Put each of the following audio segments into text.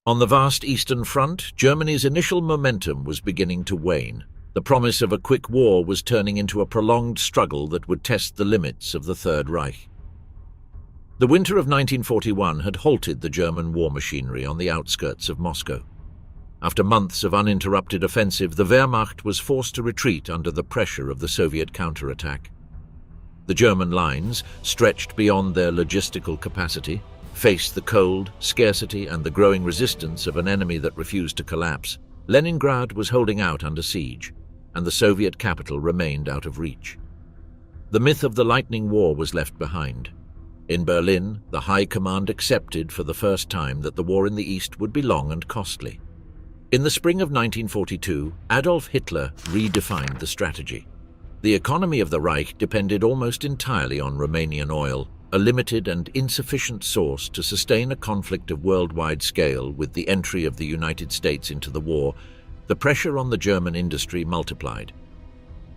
On the vast Eastern Front, Germany's initial momentum was beginning to wane. The promise of a quick war was turning into a prolonged struggle that would test the limits of the Third Reich. The winter of 1941 had halted the German war machinery on the outskirts of Moscow. After months of uninterrupted offensive, the Wehrmacht was forced to retreat under the pressure of the Soviet counterattack. The German lines, stretched beyond their logistical capacity, faced the cold, scarcity, and the growing resistance of an enemy that refused to collapse. Leningrad was holding out under siege, and the Soviet capital remained out of reach. The myth of the Lightning War was left behind. In Berlin, the High Command accepted for the first time that the war in the East would be long and costly. In the spring of 1942, Adolf Hitler redefined the strategy. The economy of the Reich depended almost entirely on Romanian oil, a limited and insufficient source to sustain a conflict of worldwide scale. With the entry of the United States into the war, the pressure on the German industry multiplied.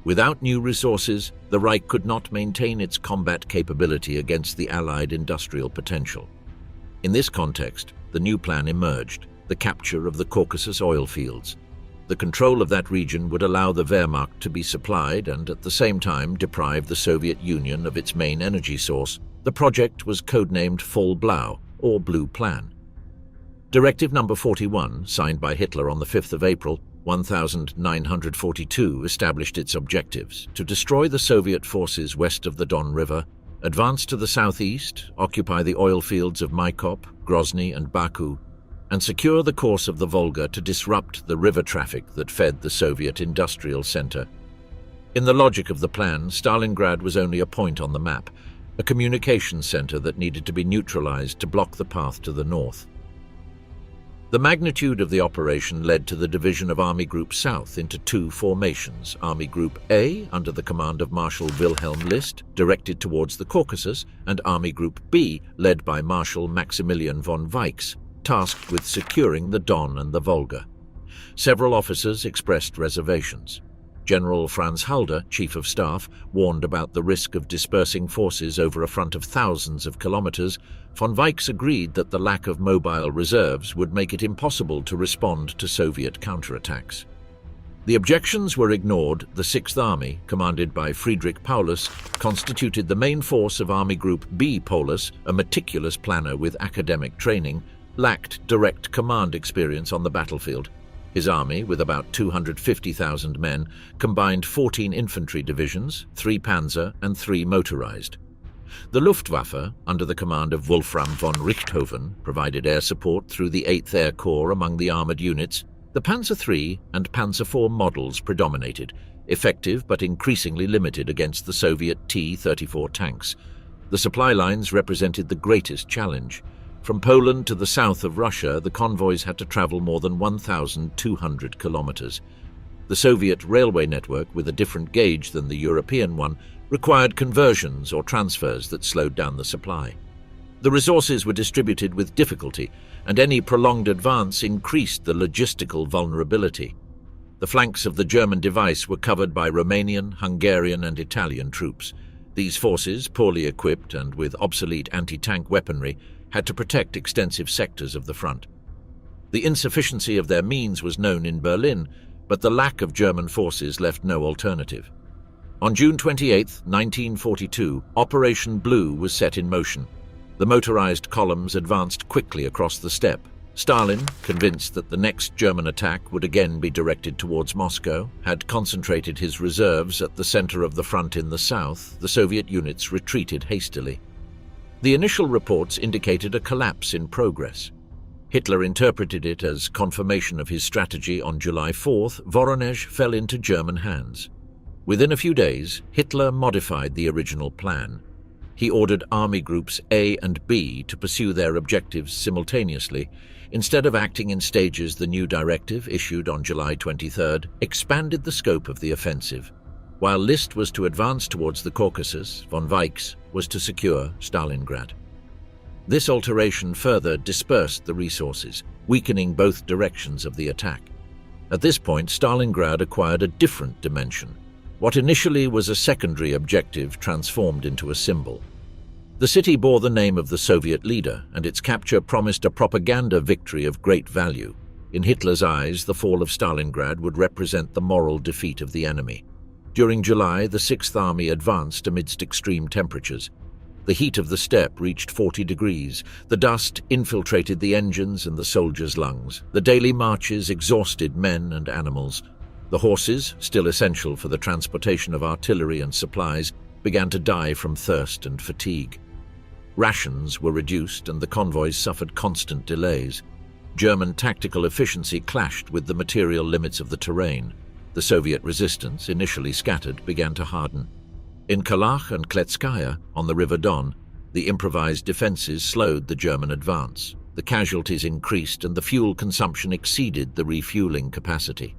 Without new resources, the Reich could not maintain its combat capability against the Allied industrial potential. In this context, the new plan emerged: the capture of the Caucasus oil fields. The control of that region would allow the Wehrmacht to be supplied and at the same time deprive the Soviet Union of its main energy source. The project was codenamed Fall Blau, or Blue Plan. Directive No. 41, signed by Hitler on the 5th of April 1942, established its objectives: to destroy the Soviet forces west of the Don River, advance to the southeast, occupy the oil fields of Maikop, Grozny, and Baku, and secure the course of the Volga to disrupt the river traffic that fed the Soviet industrial center. In the logic of the plan, Stalingrad was only a point on the map, a communications center that needed to be neutralized to block the path to the north. The magnitude of the operation led to the division of Army Group South into two formations: Army Group A, under the command of Marshal Wilhelm List, directed towards the Caucasus, and Army Group B, led by Marshal Maximilian von Weichs, tasked with securing the Don and the Volga. Several officers expressed reservations. General Franz Halder, Chief of Staff, warned about the risk of dispersing forces over a front of thousands of kilometers. Von Weichs agreed that the lack of mobile reserves would make it impossible to respond to Soviet counterattacks. The objections were ignored. The Sixth Army, commanded by Friedrich Paulus, constituted the main force of Army Group B. Paulus, a meticulous planner with academic training, lacked direct command experience on the battlefield. His army, with about 250,000 men, combined 14 infantry divisions, 3 panzer and 3 motorized. The Luftwaffe, under the command of Wolfram von Richthofen, provided air support through the 8th Air Corps among the armored units. The Panzer III and Panzer IV models predominated, effective but increasingly limited against the Soviet T-34 tanks. The supply lines represented the greatest challenge. From Poland to the south of Russia, the convoys had to travel more than 1,200 kilometers. The Soviet railway network, with a different gauge than the European one, required conversions or transfers that slowed down the supply. The resources were distributed with difficulty, and any prolonged advance increased the logistical vulnerability. The flanks of the German device were covered by Romanian, Hungarian, and Italian troops. These forces, poorly equipped and with obsolete anti-tank weaponry, had to protect extensive sectors of the front. The insufficiency of their means was known in Berlin, but the lack of German forces left no alternative. On June 28, 1942, Operation Blue was set in motion. The motorized columns advanced quickly across the steppe. Stalin, convinced that the next German attack would again be directed towards Moscow, had concentrated his reserves at the center of the front in the south. The Soviet units retreated hastily. The initial reports indicated a collapse in progress. Hitler interpreted it as confirmation of his strategy. On July 4th, Voronezh fell into German hands. Within a few days, Hitler modified the original plan. He ordered Army Groups A and B to pursue their objectives simultaneously. Instead of acting in stages, the new directive, issued on July 23rd, expanded the scope of the offensive. While List was to advance towards the Caucasus, von Weichs was to secure Stalingrad. This alteration further dispersed the resources, weakening both directions of the attack. At this point, Stalingrad acquired a different dimension. What initially was a secondary objective transformed into a symbol. The city bore the name of the Soviet leader, and its capture promised a propaganda victory of great value. In Hitler's eyes, the fall of Stalingrad would represent the moral defeat of the enemy. During July, the Sixth Army advanced amidst extreme temperatures. The heat of the steppe reached 40 degrees. The dust infiltrated the engines and the soldiers' lungs. The daily marches exhausted men and animals. The horses, still essential for the transportation of artillery and supplies, began to die from thirst and fatigue. Rations were reduced and the convoys suffered constant delays. German tactical efficiency clashed with the material limits of the terrain. The Soviet resistance, initially scattered, began to harden. In Kalach and Kletskaya, on the River Don, the improvised defenses slowed the German advance. The casualties increased and the fuel consumption exceeded the refueling capacity.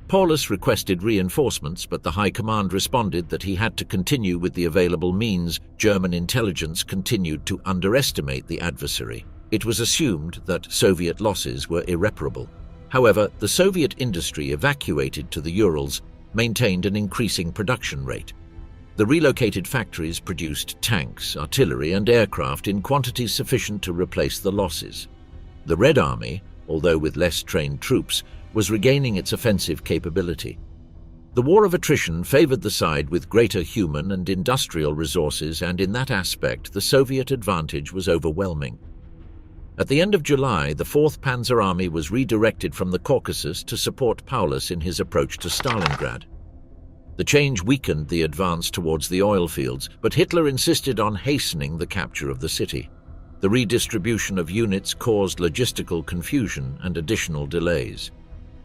Paulus requested reinforcements, but the High Command responded that he had to continue with the available means. German intelligence continued to underestimate the adversary. It was assumed that Soviet losses were irreparable. However, the Soviet industry evacuated to the Urals maintained an increasing production rate. The relocated factories produced tanks, artillery, and aircraft in quantities sufficient to replace the losses. The Red Army, although with less trained troops, was regaining its offensive capability. The war of attrition favored the side with greater human and industrial resources, and in that aspect the Soviet advantage was overwhelming. At the end of July, the 4th Panzer Army was redirected from the Caucasus to support Paulus in his approach to Stalingrad. The change weakened the advance towards the oil fields, but Hitler insisted on hastening the capture of the city. The redistribution of units caused logistical confusion and additional delays.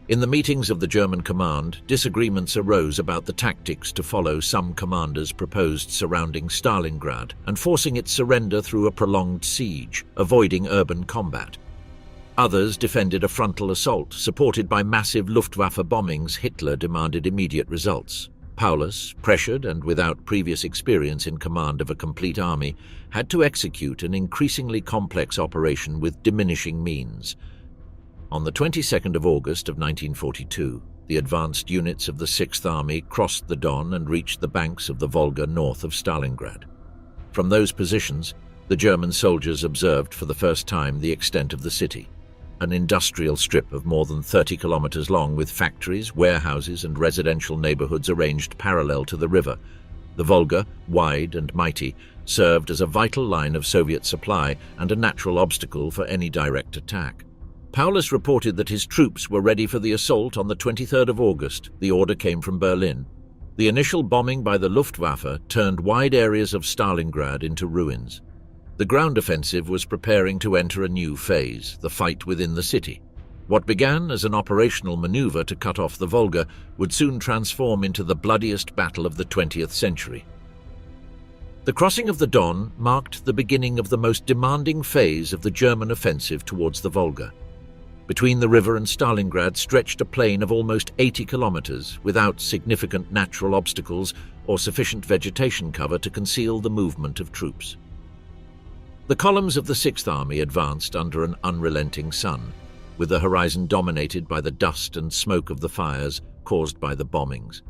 In the meetings of the German command, disagreements arose about the tactics to follow. Some commanders proposed surrounding Stalingrad and forcing its surrender through a prolonged siege, avoiding urban combat. Others defended a frontal assault, supported by massive Luftwaffe bombings. Hitler demanded immediate results. Paulus, pressured and without previous experience in command of a complete army, had to execute an increasingly complex operation with diminishing means. On the 22nd of August of 1942, the advanced units of the Sixth Army crossed the Don and reached the banks of the Volga north of Stalingrad. From those positions, the German soldiers observed for the first time the extent of the city, an industrial strip of more than 30 kilometers long with factories, warehouses, and residential neighborhoods arranged parallel to the river. The Volga, wide and mighty, served as a vital line of Soviet supply and a natural obstacle for any direct attack. Paulus reported that his troops were ready for the assault on the 23rd of August. The order came from Berlin. The initial bombing by the Luftwaffe turned wide areas of Stalingrad into ruins. The ground offensive was preparing to enter a new phase, the fight within the city. What began as an operational maneuver to cut off the Volga would soon transform into the bloodiest battle of the 20th century. The crossing of the Don marked the beginning of the most demanding phase of the German offensive towards the Volga. Between the river and Stalingrad stretched a plain of almost 80 kilometers, without significant natural obstacles or sufficient vegetation cover to conceal the movement of troops. The columns of the Sixth Army advanced under an unrelenting sun, with the horizon dominated by the dust and smoke of the fires caused by the bombings.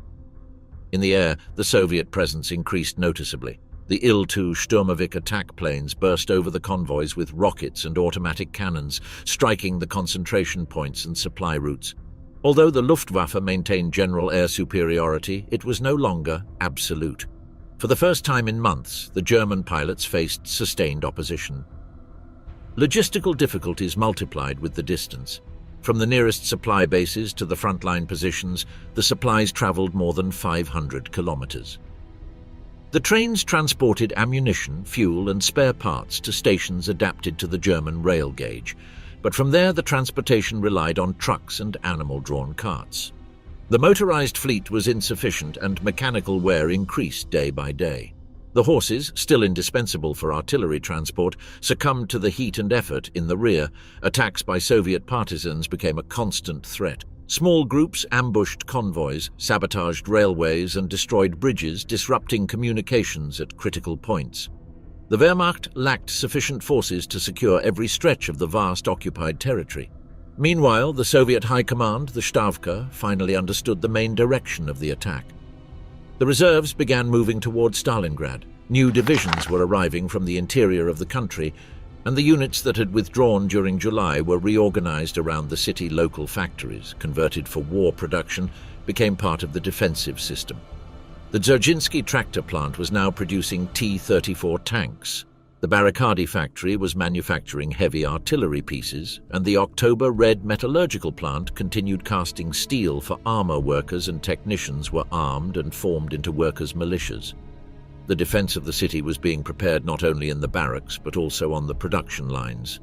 In the air, the Soviet presence increased noticeably. The Il-2 Sturmovik attack planes burst over the convoys with rockets and automatic cannons, striking the concentration points and supply routes. Although the Luftwaffe maintained general air superiority, it was no longer absolute. For the first time in months, the German pilots faced sustained opposition. Logistical difficulties multiplied with the distance. From the nearest supply bases to the frontline positions, the supplies traveled more than 500 kilometers. The trains transported ammunition, fuel, and spare parts to stations adapted to the German rail gauge, but from there the transportation relied on trucks and animal-drawn carts. The motorized fleet was insufficient and mechanical wear increased day by day. The horses, still indispensable for artillery transport, succumbed to the heat and effort in the rear. Attacks by Soviet partisans became a constant threat. Small groups ambushed convoys, sabotaged railways, and destroyed bridges, disrupting communications at critical points. The Wehrmacht lacked sufficient forces to secure every stretch of the vast occupied territory. Meanwhile, the Soviet High Command, the Stavka, finally understood the main direction of the attack. The reserves began moving towards Stalingrad. New divisions were arriving from the interior of the country, and the units that had withdrawn during July were reorganized around the city. Local factories, converted for war production, became part of the defensive system. The Dzerzhinsky tractor plant was now producing T-34 tanks. The Barakadi factory was manufacturing heavy artillery pieces, and the October Red metallurgical plant continued casting steel for armor. Workers and technicians were armed and formed into workers' militias. The defense of the city was being prepared not only in the barracks but also on the production lines.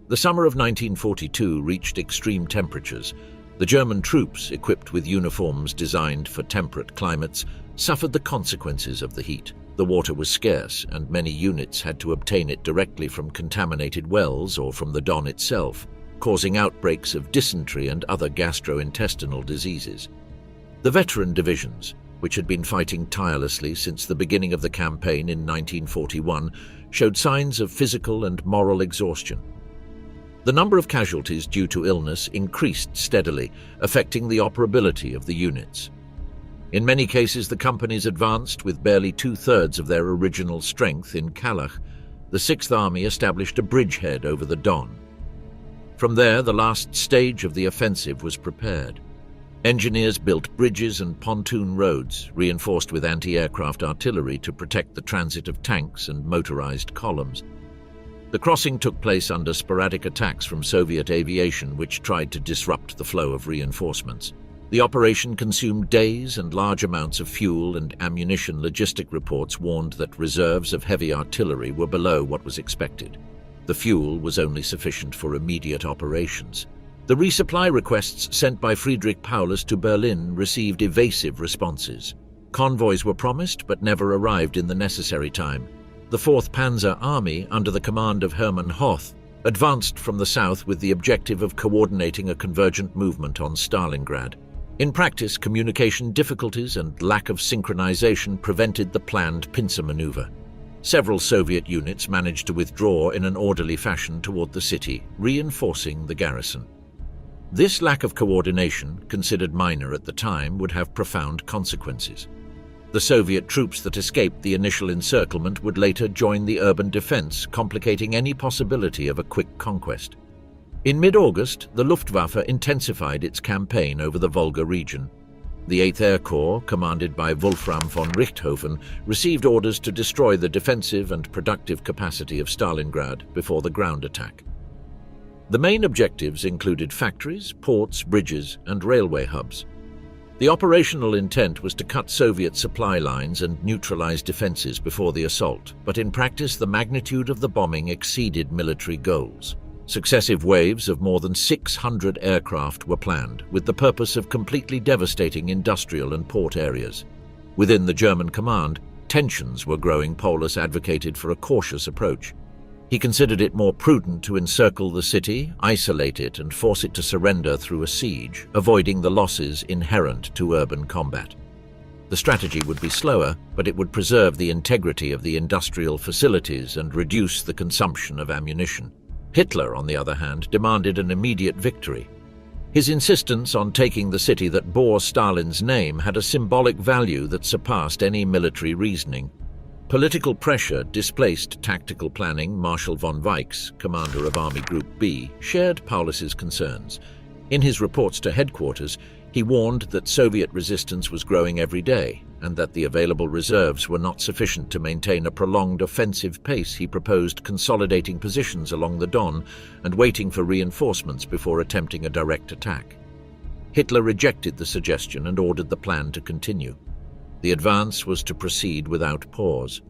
The summer of 1942 reached extreme temperatures. The German troops, equipped with uniforms designed for temperate climates, suffered the consequences of the heat. The water was scarce, and many units had to obtain it directly from contaminated wells or from the Don itself, causing outbreaks of dysentery and other gastrointestinal diseases. The veteran divisions, which had been fighting tirelessly since the beginning of the campaign in 1941, showed signs of physical and moral exhaustion. The number of casualties due to illness increased steadily, affecting the operability of the units. In many cases, the companies advanced with barely two-thirds of their original strength. In Kalach, the Sixth Army established a bridgehead over the Don. From there, the last stage of the offensive was prepared. Engineers built bridges and pontoon roads, reinforced with anti-aircraft artillery to protect the transit of tanks and motorized columns. The crossing took place under sporadic attacks from Soviet aviation, which tried to disrupt the flow of reinforcements. The operation consumed days and large amounts of fuel and ammunition. Logistic reports warned that reserves of heavy artillery were below what was expected. The fuel was only sufficient for immediate operations. The resupply requests sent by Friedrich Paulus to Berlin received evasive responses. Convoys were promised but never arrived in the necessary time. The 4th Panzer Army, under the command of Hermann Hoth, advanced from the south with the objective of coordinating a convergent movement on Stalingrad. In practice, communication difficulties and lack of synchronization prevented the planned pincer maneuver. Several Soviet units managed to withdraw in an orderly fashion toward the city, reinforcing the garrison. This lack of coordination, considered minor at the time, would have profound consequences. The Soviet troops that escaped the initial encirclement would later join the urban defense, complicating any possibility of a quick conquest. In mid-August, the Luftwaffe intensified its campaign over the Volga region. The 8th Air Corps, commanded by Wolfram von Richthofen, received orders to destroy the defensive and productive capacity of Stalingrad before the ground attack. The main objectives included factories, ports, bridges, and railway hubs. The operational intent was to cut Soviet supply lines and neutralize defenses before the assault, but in practice the magnitude of the bombing exceeded military goals. Successive waves of more than 600 aircraft were planned, with the purpose of completely devastating industrial and port areas. Within the German command, tensions were growing. Paulus advocated for a cautious approach. He considered it more prudent to encircle the city, isolate it, and force it to surrender through a siege, avoiding the losses inherent to urban combat. The strategy would be slower, but it would preserve the integrity of the industrial facilities and reduce the consumption of ammunition. Hitler, on the other hand, demanded an immediate victory. His insistence on taking the city that bore Stalin's name had a symbolic value that surpassed any military reasoning. Political pressure displaced tactical planning. Marshal von Weichs, commander of Army Group B, shared Paulus's concerns. In his reports to headquarters, he warned that Soviet resistance was growing every day and that the available reserves were not sufficient to maintain a prolonged offensive pace. He proposed consolidating positions along the Don and waiting for reinforcements before attempting a direct attack. Hitler rejected the suggestion and ordered the plan to continue. The advance was to proceed without pause.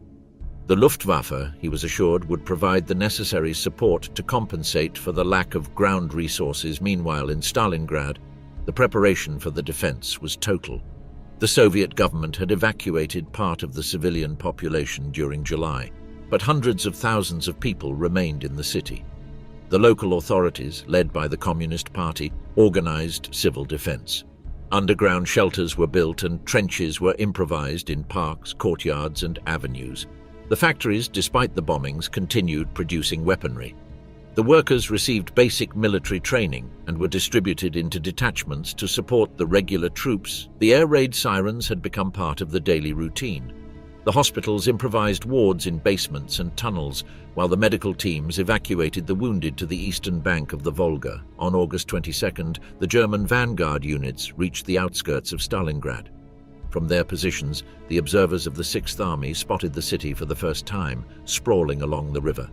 The Luftwaffe, he was assured, would provide the necessary support to compensate for the lack of ground resources. Meanwhile, in Stalingrad, the preparation for the defense was total. The Soviet government had evacuated part of the civilian population during July, but hundreds of thousands of people remained in the city. The local authorities, led by the Communist Party, organized civil defense. Underground shelters were built and trenches were improvised in parks, courtyards, and avenues. The factories, despite the bombings, continued producing weaponry. The workers received basic military training and were distributed into detachments to support the regular troops. The air raid sirens had become part of the daily routine. The hospitals improvised wards in basements and tunnels, while the medical teams evacuated the wounded to the eastern bank of the Volga. On August 22nd, the German vanguard units reached the outskirts of Stalingrad. From their positions, the observers of the Sixth Army spotted the city for the first time, sprawling along the river.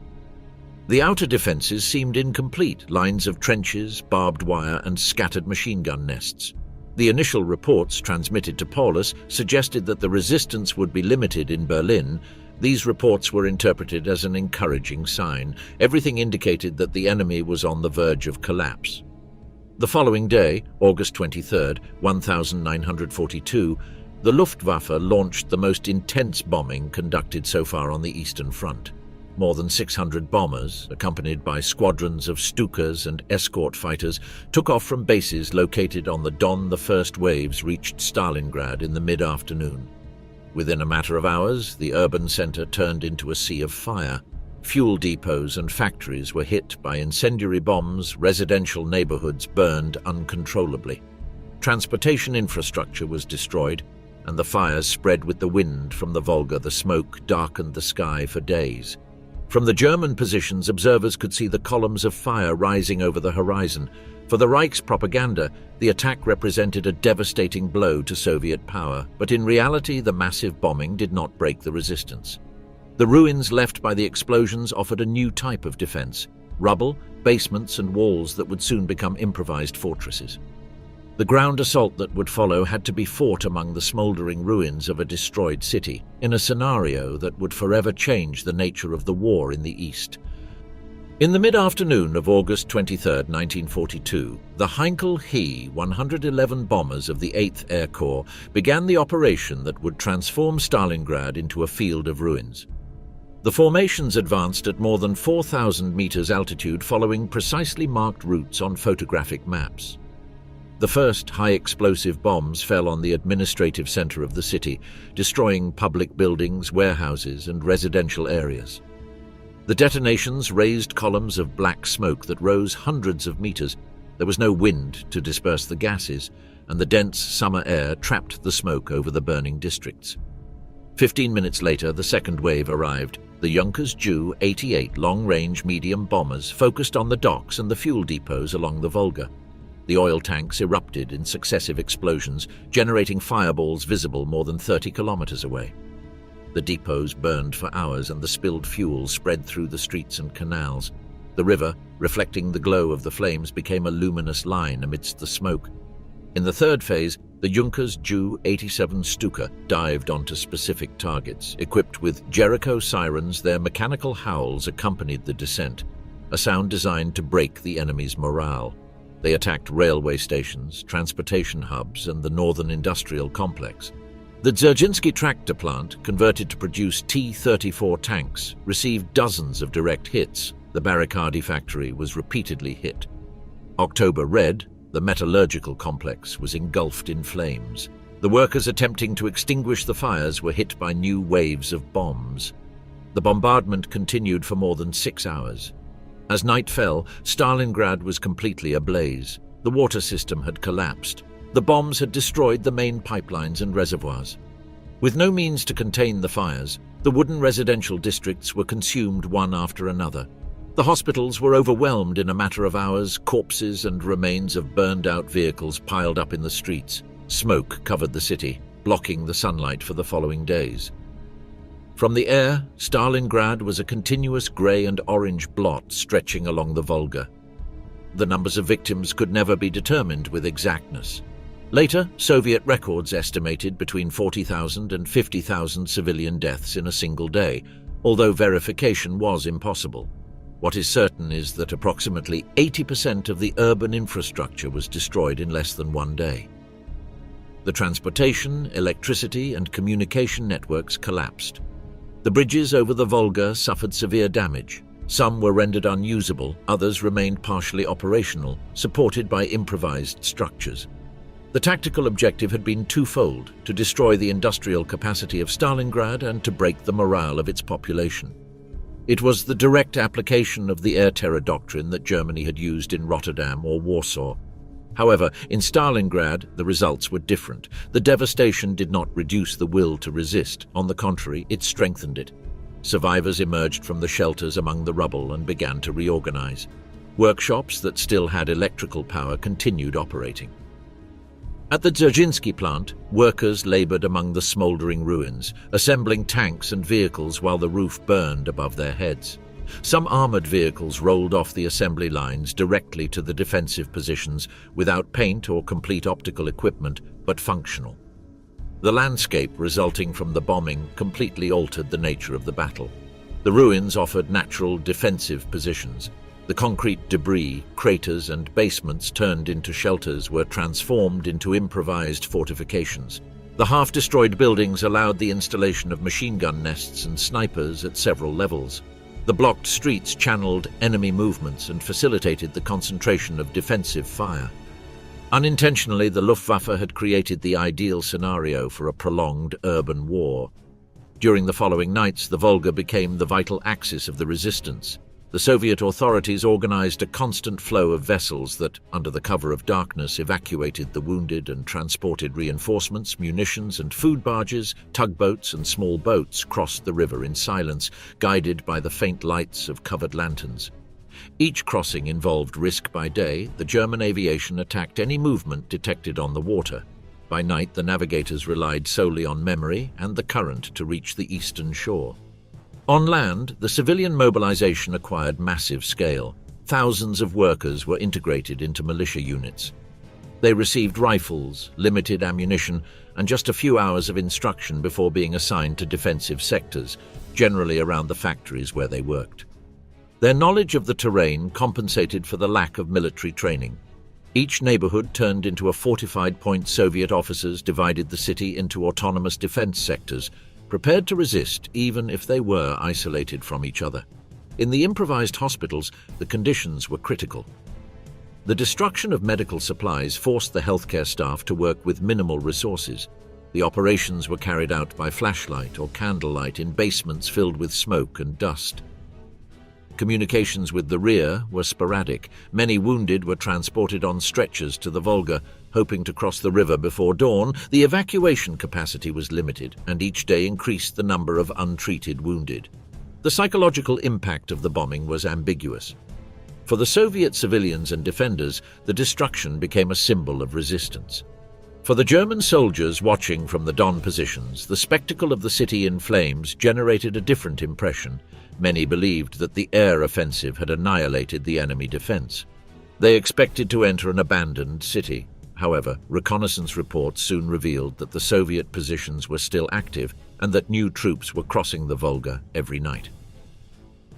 The outer defenses seemed incomplete, lines of trenches, barbed wire, and scattered machine gun nests. The initial reports transmitted to Paulus suggested that the resistance would be limited in Berlin. These reports were interpreted as an encouraging sign. Everything indicated that the enemy was on the verge of collapse. The following day, August 23rd, 1942, the Luftwaffe launched the most intense bombing conducted so far on the Eastern Front. More than 600 bombers, accompanied by squadrons of Stukas and escort fighters, took off from bases located on the Don. The first waves reached Stalingrad in the mid-afternoon. Within a matter of hours, the urban center turned into a sea of fire. Fuel depots and factories were hit by incendiary bombs, residential neighborhoods burned uncontrollably. Transportation infrastructure was destroyed, and the fires spread with the wind from the Volga. The smoke darkened the sky for days. From the German positions, observers could see the columns of fire rising over the horizon. For the Reich's propaganda, the attack represented a devastating blow to Soviet power, but in reality, the massive bombing did not break the resistance. The ruins left by the explosions offered a new type of defense: rubble, basements, and walls that would soon become improvised fortresses. The ground assault that would follow had to be fought among the smoldering ruins of a destroyed city, in a scenario that would forever change the nature of the war in the East. In the mid-afternoon of August 23, 1942, the Heinkel He 111 bombers of the 8th Air Corps began the operation that would transform Stalingrad into a field of ruins. The formations advanced at more than 4,000 meters altitude, following precisely marked routes on photographic maps. The first high-explosive bombs fell on the administrative center of the city, destroying public buildings, warehouses, and residential areas. The detonations raised columns of black smoke that rose hundreds of meters. There was no wind to disperse the gases, and the dense summer air trapped the smoke over the burning districts. 15 minutes later, the second wave arrived. The Junkers Ju-88 long-range medium bombers focused on the docks and the fuel depots along the Volga. The oil tanks erupted in successive explosions, generating fireballs visible more than 30 kilometers away. The depots burned for hours, and the spilled fuel spread through the streets and canals. The river, reflecting the glow of the flames, became a luminous line amidst the smoke. In the third phase, the Junkers Ju-87 Stuka dived onto specific targets. Equipped with Jericho sirens, their mechanical howls accompanied the descent, a sound designed to break the enemy's morale. They attacked railway stations, transportation hubs, and the northern industrial complex. The Dzerzhinsky tractor plant, converted to produce T-34 tanks, received dozens of direct hits. The Barricadi factory was repeatedly hit. October Red, the metallurgical complex, was engulfed in flames. The workers attempting to extinguish the fires were hit by new waves of bombs. The bombardment continued for more than 6 hours. As night fell, Stalingrad was completely ablaze. The water system had collapsed. The bombs had destroyed the main pipelines and reservoirs. With no means to contain the fires, the wooden residential districts were consumed one after another. The hospitals were overwhelmed in a matter of hours. Corpses and remains of burned-out vehicles piled up in the streets. Smoke covered the city, blocking the sunlight for the following days. From the air, Stalingrad was a continuous grey and orange blot stretching along the Volga. The numbers of victims could never be determined with exactness. Later, Soviet records estimated between 40,000 and 50,000 civilian deaths in a single day, although verification was impossible. What is certain is that approximately 80% of the urban infrastructure was destroyed in less than one day. The transportation, electricity, and communication networks collapsed. The bridges over the Volga suffered severe damage. Some were rendered unusable, others remained partially operational, supported by improvised structures. The tactical objective had been twofold: to destroy the industrial capacity of Stalingrad and to break the morale of its population. It was the direct application of the air terror doctrine that Germany had used in Rotterdam or Warsaw. However, in Stalingrad, the results were different. The devastation did not reduce the will to resist. On the contrary, it strengthened it. Survivors emerged from the shelters among the rubble and began to reorganize. Workshops that still had electrical power continued operating. At the Dzerzhinsky plant, workers labored among the smoldering ruins, assembling tanks and vehicles while the roof burned above their heads. Some armored vehicles rolled off the assembly lines directly to the defensive positions without paint or complete optical equipment, but functional. The landscape resulting from the bombing completely altered the nature of the battle. The ruins offered natural defensive positions. The concrete debris, craters and basements turned into shelters were transformed into improvised fortifications. The half-destroyed buildings allowed the installation of machine gun nests and snipers at several levels. The blocked streets channeled enemy movements and facilitated the concentration of defensive fire. Unintentionally, the Luftwaffe had created the ideal scenario for a prolonged urban war. During the following nights, the Volga became the vital axis of the resistance. The Soviet authorities organized a constant flow of vessels that, under the cover of darkness, evacuated the wounded and transported reinforcements, munitions and food barges. Tugboats and small boats crossed the river in silence, guided by the faint lights of covered lanterns. Each crossing involved risk. By day, the German aviation attacked any movement detected on the water. By night, the navigators relied solely on memory and the current to reach the eastern shore. On land, the civilian mobilization acquired massive scale. Thousands of workers were integrated into militia units. They received rifles, limited ammunition, and just a few hours of instruction before being assigned to defensive sectors, generally around the factories where they worked. Their knowledge of the terrain compensated for the lack of military training. Each neighborhood turned into a fortified point. Soviet officers divided the city into autonomous defense sectors, prepared to resist even if they were isolated from each other. In the improvised hospitals, the conditions were critical. The destruction of medical supplies forced the healthcare staff to work with minimal resources. The operations were carried out by flashlight or candlelight in basements filled with smoke and dust. Communications with the rear were sporadic. Many wounded were transported on stretchers to the Volga, hoping to cross the river before dawn. The evacuation capacity was limited, and each day increased the number of untreated wounded. The psychological impact of the bombing was ambiguous. For the Soviet civilians and defenders, the destruction became a symbol of resistance. For the German soldiers watching from the Don positions, the spectacle of the city in flames generated a different impression. Many believed that the air offensive had annihilated the enemy defense. They expected to enter an abandoned city. However, reconnaissance reports soon revealed that the Soviet positions were still active and that new troops were crossing the Volga every night.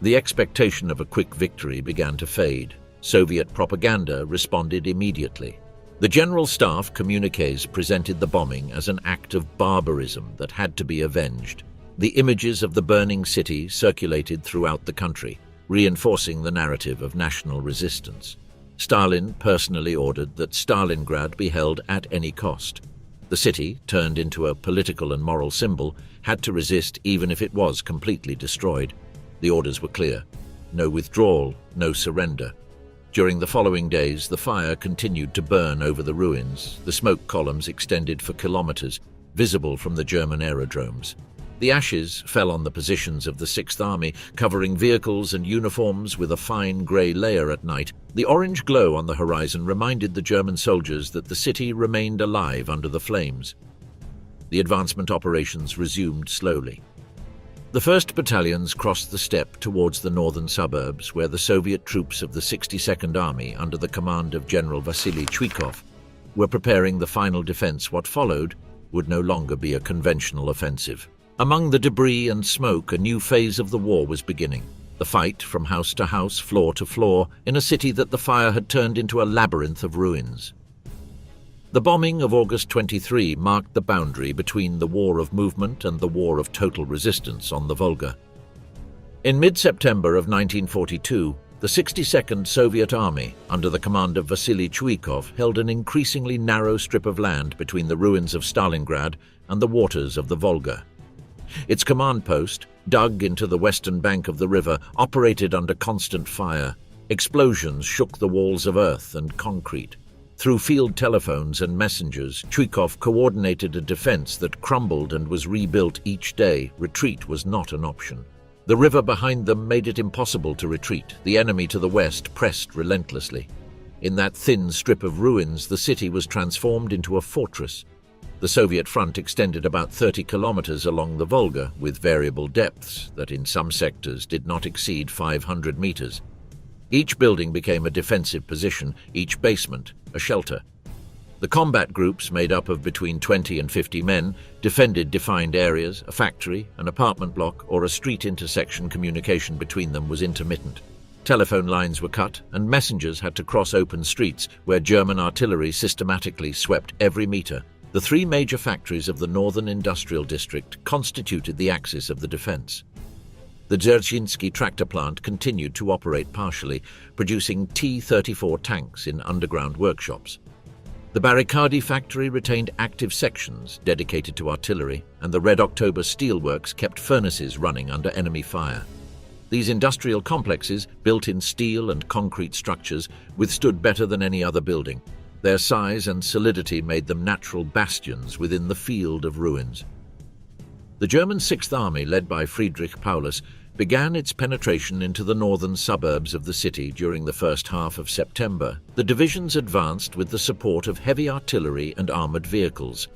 The expectation of a quick victory began to fade. Soviet propaganda responded immediately. The General Staff communiques presented the bombing as an act of barbarism that had to be avenged. The images of the burning city circulated throughout the country, reinforcing the narrative of national resistance. Stalin personally ordered that Stalingrad be held at any cost. The city, turned into a political and moral symbol, had to resist even if it was completely destroyed. The orders were clear: no withdrawal, no surrender. During the following days, the fire continued to burn over the ruins. The smoke columns extended for kilometers, visible from the German aerodromes. The ashes fell on the positions of the Sixth Army, covering vehicles and uniforms with a fine grey layer at night. The orange glow on the horizon reminded the German soldiers that the city remained alive under the flames. The advancement operations resumed slowly. The 1st Battalions crossed the steppe towards the northern suburbs, where the Soviet troops of the 62nd Army, under the command of General Vasily Chuikov, were preparing the final defense. What followed would no longer be a conventional offensive. Among the debris and smoke, a new phase of the war was beginning. The fight from house to house, floor to floor, in a city that the fire had turned into a labyrinth of ruins. The bombing of August 23 marked the boundary between the war of movement and the war of total resistance on the Volga. In mid-September of 1942, the 62nd Soviet Army, under the command of Vasily Chuikov, held an increasingly narrow strip of land between the ruins of Stalingrad and the waters of the Volga. Its command post, dug into the western bank of the river, operated under constant fire. Explosions shook the walls of earth and concrete. Through field telephones and messengers, Chuikov coordinated a defense that crumbled and was rebuilt each day. Retreat was not an option. The river behind them made it impossible to retreat. The enemy to the west pressed relentlessly. In that thin strip of ruins, the city was transformed into a fortress. The Soviet front extended about 30 kilometers along the Volga, with variable depths that in some sectors did not exceed 500 meters. Each building became a defensive position, each basement a shelter. The combat groups, made up of between 20 and 50 men, defended defined areas. A factory, an apartment block, or a street intersection. Communication between them was intermittent. Telephone lines were cut, and messengers had to cross open streets where German artillery systematically swept every meter. The three major factories of the northern industrial district constituted the axis of the defense. The Dzerzhinsky tractor plant continued to operate partially, producing T-34 tanks in underground workshops. The Barricadi factory retained active sections dedicated to artillery, and the Red October steelworks kept furnaces running under enemy fire. These industrial complexes, built in steel and concrete structures, withstood better than any other building. Their size and solidity made them natural bastions within the field of ruins. The German Sixth Army, led by Friedrich Paulus, began its penetration into the northern suburbs of the city during the first half of September. The divisions advanced with the support of heavy artillery and armored vehicles,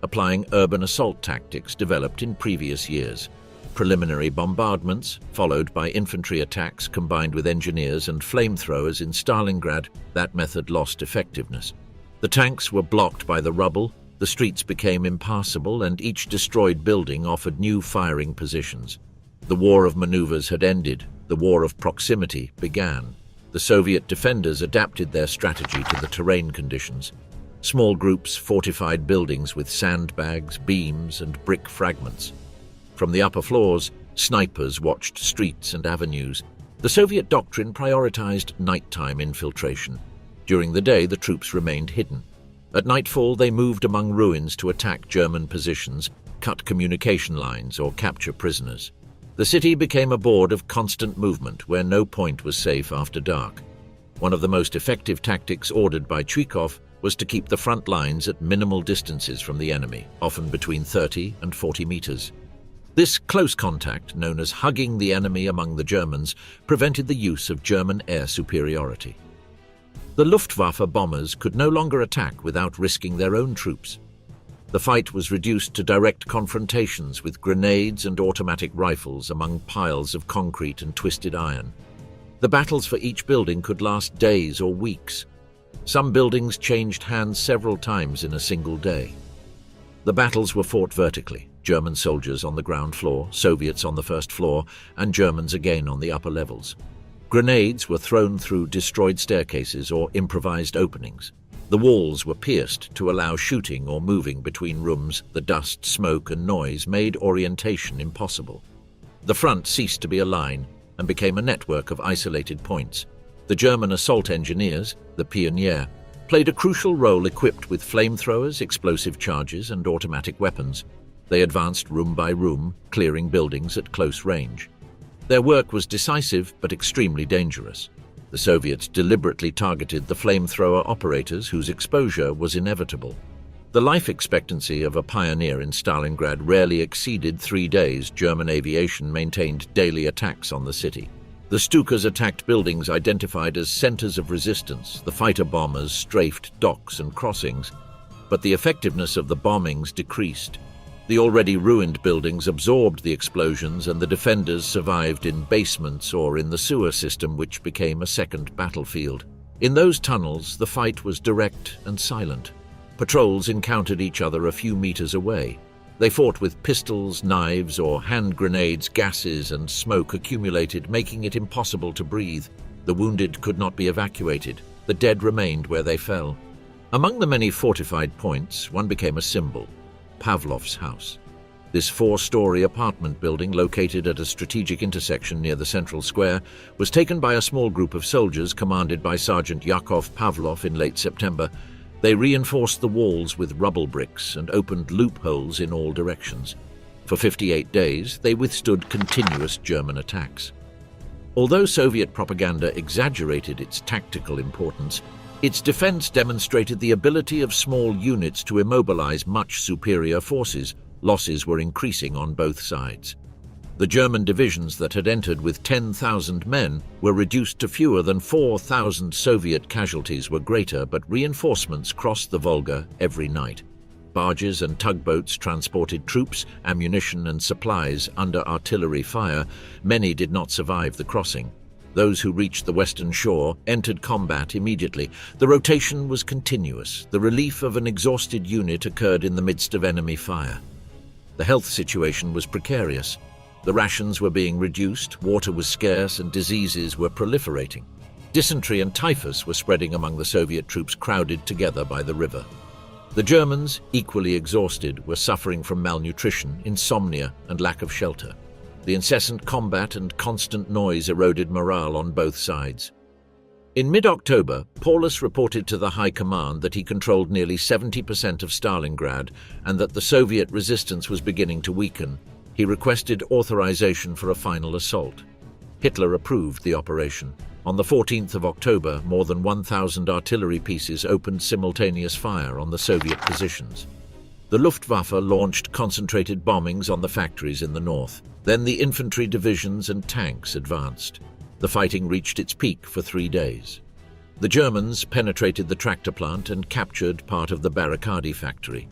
applying urban assault tactics developed in previous years. Preliminary bombardments, followed by infantry attacks combined with engineers and flamethrowers in Stalingrad, that method lost effectiveness. The tanks were blocked by the rubble, the streets became impassable, and each destroyed building offered new firing positions. The war of maneuvers had ended. The war of proximity began. The Soviet defenders adapted their strategy to the terrain conditions. Small groups fortified buildings with sandbags, beams, and brick fragments. From the upper floors, snipers watched streets and avenues. The Soviet doctrine prioritized nighttime infiltration. During the day, the troops remained hidden. At nightfall, they moved among ruins to attack German positions, cut communication lines, or capture prisoners. The city became a board of constant movement where no point was safe after dark. One of the most effective tactics ordered by Chuikov was to keep the front lines at minimal distances from the enemy, often between 30 and 40 meters. This close contact, known as hugging the enemy among the Germans, prevented the use of German air superiority. The Luftwaffe bombers could no longer attack without risking their own troops. The fight was reduced to direct confrontations with grenades and automatic rifles among piles of concrete and twisted iron. The battles for each building could last days or weeks. Some buildings changed hands several times in a single day. The battles were fought vertically, German soldiers on the ground floor, Soviets on the first floor, and Germans again on the upper levels. Grenades were thrown through destroyed staircases or improvised openings. The walls were pierced to allow shooting or moving between rooms. The dust, smoke, and noise made orientation impossible. The front ceased to be a line and became a network of isolated points. The German assault engineers, the Pionier, played a crucial role equipped with flamethrowers, explosive charges, and automatic weapons. They advanced room by room, clearing buildings at close range. Their work was decisive but extremely dangerous. The Soviets deliberately targeted the flamethrower operators whose exposure was inevitable. The life expectancy of a pioneer in Stalingrad rarely exceeded 3 days. German aviation maintained daily attacks on the city. The Stukas attacked buildings identified as centers of resistance. The fighter bombers strafed docks and crossings, but the effectiveness of the bombings decreased. The already ruined buildings absorbed the explosions, and the defenders survived in basements or in the sewer system, which became a second battlefield. In those tunnels, the fight was direct and silent. Patrols encountered each other a few meters away. They fought with pistols, knives, or hand grenades. Gases and smoke accumulated, making it impossible to breathe. The wounded could not be evacuated. The dead remained where they fell. Among the many fortified points, one became a symbol: Pavlov's house. This 4-story apartment building, located at a strategic intersection near the central square, was taken by a small group of soldiers commanded by Sergeant Yakov Pavlov in late September. They reinforced the walls with rubble bricks and opened loopholes in all directions. For 58 days, they withstood continuous German attacks. Although Soviet propaganda exaggerated its tactical importance, Its defense demonstrated the ability of small units to immobilize much superior forces. Losses were increasing on both sides. The German divisions that had entered with 10,000 men were reduced to fewer than 4,000. Soviet casualties were greater, but reinforcements crossed the Volga every night. Barges and tugboats transported troops, ammunition and supplies under artillery fire. Many did not survive the crossing. Those who reached the western shore entered combat immediately. The rotation was continuous. The relief of an exhausted unit occurred in the midst of enemy fire. The health situation was precarious. The rations were being reduced, water was scarce, and diseases were proliferating. Dysentery and typhus were spreading among the Soviet troops crowded together by the river. The Germans, equally exhausted, were suffering from malnutrition, insomnia, and lack of shelter. The incessant combat and constant noise eroded morale on both sides. In mid-October, Paulus reported to the High Command that he controlled nearly 70% of Stalingrad and that the Soviet resistance was beginning to weaken. He requested authorization for a final assault. Hitler approved the operation. On the 14th of October, more than 1,000 artillery pieces opened simultaneous fire on the Soviet positions. The Luftwaffe launched concentrated bombings on the factories in the north. Then the infantry divisions and tanks advanced. The fighting reached its peak for 3 days. The Germans penetrated the tractor plant and captured part of the Barricadi factory.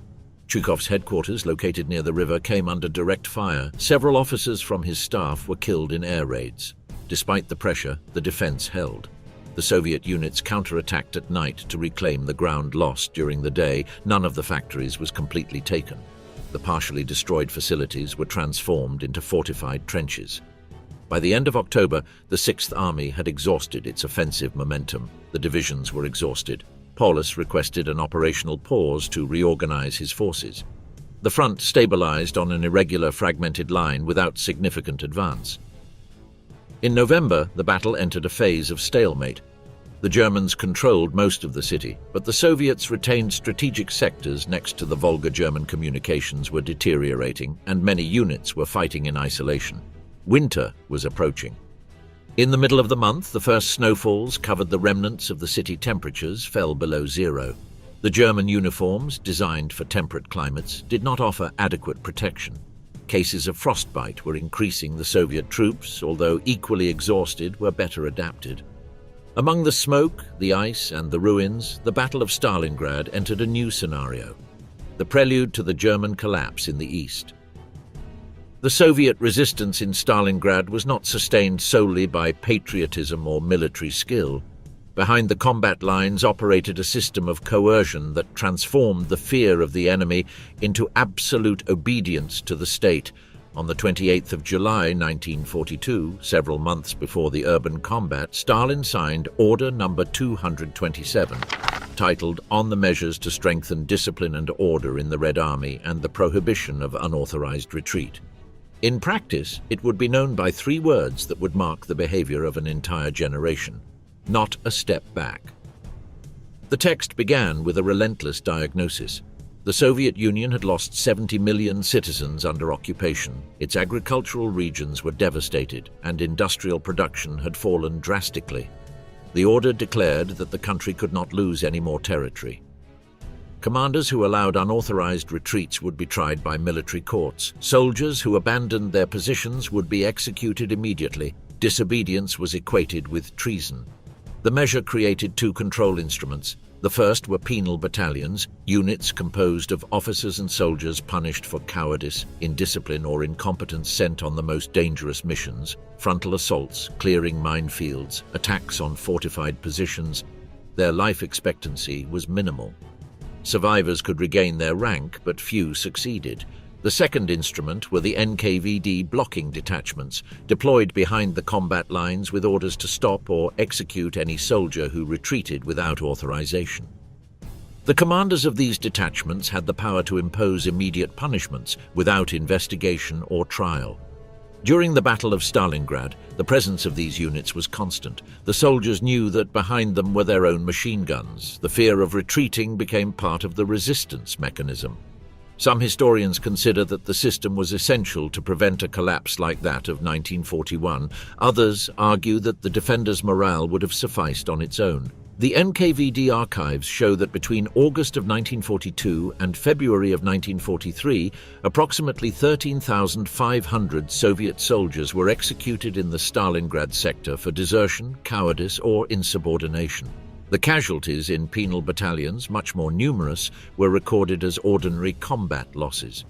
Chukov's headquarters, located near the river, came under direct fire. Several officers from his staff were killed in air raids. Despite the pressure, the defense held. The Soviet units counterattacked at night to reclaim the ground lost during the day. None of the factories was completely taken. The partially destroyed facilities were transformed into fortified trenches. By the end of October, the Sixth Army had exhausted its offensive momentum. The divisions were exhausted. Paulus requested an operational pause to reorganize his forces. The front stabilized on an irregular, fragmented line without significant advance. In November, the battle entered a phase of stalemate. The Germans controlled most of the city, but the Soviets retained strategic sectors next to the Volga. German communications were deteriorating, and many units were fighting in isolation. Winter was approaching. In the middle of the month, the first snowfalls covered the remnants of the city. Temperatures fell below zero. The German uniforms, designed for temperate climates, did not offer adequate protection. Cases of frostbite were increasing. The Soviet troops, although equally exhausted, were better adapted. Among the smoke, the ice, and the ruins, the Battle of Stalingrad entered a new scenario, the prelude to the German collapse in the east. The Soviet resistance in Stalingrad was not sustained solely by patriotism or military skill. Behind the combat lines operated a system of coercion that transformed the fear of the enemy into absolute obedience to the state. On the 28th of July 1942, several months before the urban combat, Stalin signed Order Number 227, titled On the Measures to Strengthen Discipline and Order in the Red Army and the Prohibition of Unauthorized Retreat. In practice, it would be known by 3 words that would mark the behavior of an entire generation: not a step back. The text began with a relentless diagnosis. The Soviet Union had lost 70 million citizens under occupation. Its agricultural regions were devastated, and industrial production had fallen drastically. The order declared that the country could not lose any more territory. Commanders who allowed unauthorized retreats would be tried by military courts. Soldiers who abandoned their positions would be executed immediately. Disobedience was equated with treason. The measure created 2 control instruments. The first were penal battalions, units composed of officers and soldiers punished for cowardice, indiscipline, or incompetence sent on the most dangerous missions, frontal assaults, clearing minefields, attacks on fortified positions. Their life expectancy was minimal. Survivors could regain their rank, but few succeeded. The second instrument were the NKVD blocking detachments, deployed behind the combat lines with orders to stop or execute any soldier who retreated without authorization. The commanders of these detachments had the power to impose immediate punishments without investigation or trial. During the Battle of Stalingrad, the presence of these units was constant. The soldiers knew that behind them were their own machine guns. The fear of retreating became part of the resistance mechanism. Some historians consider that the system was essential to prevent a collapse like that of 1941. Others argue that the defenders' morale would have sufficed on its own. The NKVD archives show that between August of 1942 and February of 1943, approximately 13,500 Soviet soldiers were executed in the Stalingrad sector for desertion, cowardice, or insubordination. The casualties in penal battalions, much more numerous, were recorded as ordinary combat losses.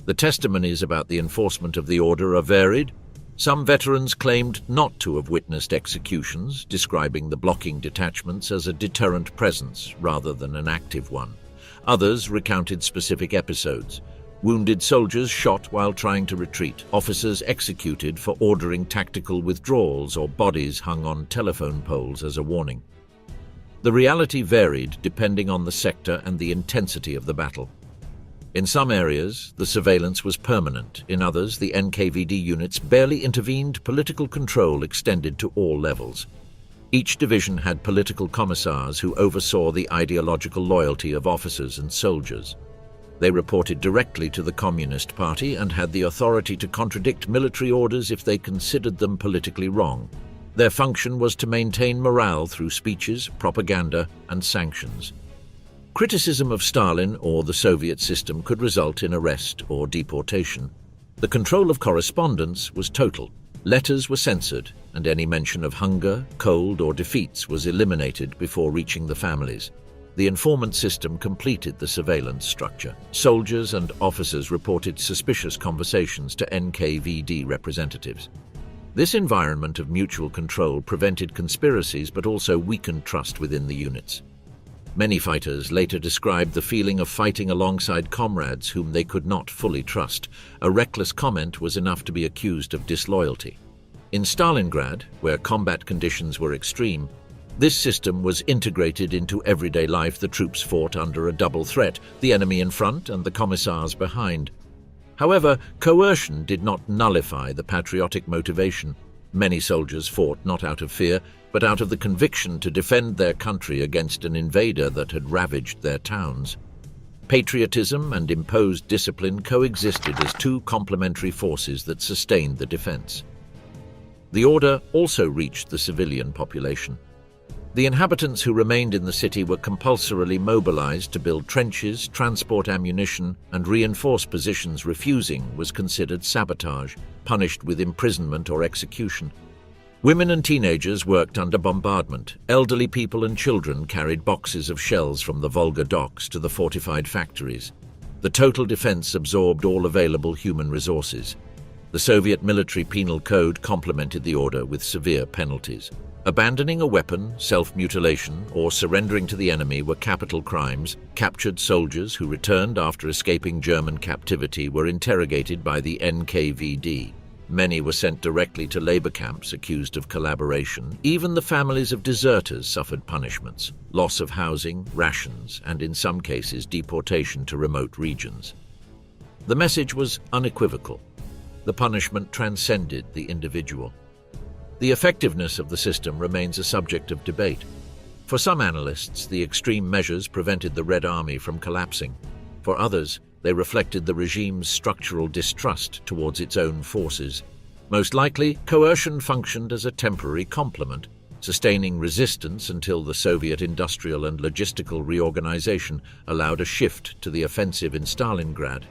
The testimonies about the enforcement of the order are varied. Some veterans claimed not to have witnessed executions, describing the blocking detachments as a deterrent presence rather than an active one. Others recounted specific episodes: wounded soldiers shot while trying to retreat, officers executed for ordering tactical withdrawals, or bodies hung on telephone poles as a warning. The reality varied depending on the sector and the intensity of the battle. In some areas, the surveillance was permanent. In others, the NKVD units barely intervened. Political control extended to all levels. Each division had political commissars who oversaw the ideological loyalty of officers and soldiers. They reported directly to the Communist Party and had the authority to contradict military orders if they considered them politically wrong. Their function was to maintain morale through speeches, propaganda, and sanctions. Criticism of Stalin or the Soviet system could result in arrest or deportation. The control of correspondence was total. Letters were censored, and any mention of hunger, cold, or defeats was eliminated before reaching the families. The informant system completed the surveillance structure. Soldiers and officers reported suspicious conversations to NKVD representatives. This environment of mutual control prevented conspiracies but also weakened trust within the units. Many fighters later described the feeling of fighting alongside comrades whom they could not fully trust. A reckless comment was enough to be accused of disloyalty. In Stalingrad, where combat conditions were extreme, this system was integrated into everyday life. The troops fought under a double threat: the enemy in front and the commissars behind. However, coercion did not nullify the patriotic motivation. Many soldiers fought not out of fear, but out of the conviction to defend their country against an invader that had ravaged their towns. Patriotism and imposed discipline coexisted as two complementary forces that sustained the defense. The order also reached the civilian population. The inhabitants who remained in the city were compulsorily mobilized to build trenches, transport ammunition, and reinforce positions. Refusing was considered sabotage, punished with imprisonment or execution. Women and teenagers worked under bombardment. Elderly people and children carried boxes of shells from the Volga docks to the fortified factories. The total defense absorbed all available human resources. The Soviet military penal code complemented the order with severe penalties. Abandoning a weapon, self-mutilation, or surrendering to the enemy were capital crimes. Captured soldiers who returned after escaping German captivity were interrogated by the NKVD. Many were sent directly to labor camps accused of collaboration. Even the families of deserters suffered punishments: loss of housing, rations, and in some cases deportation to remote regions. The message was unequivocal. The punishment transcended the individual. The effectiveness of the system remains a subject of debate. For some analysts, the extreme measures prevented the Red Army from collapsing. For others, they reflected the regime's structural distrust towards its own forces. Most likely, coercion functioned as a temporary complement, sustaining resistance until the Soviet industrial and logistical reorganization allowed a shift to the offensive in Stalingrad.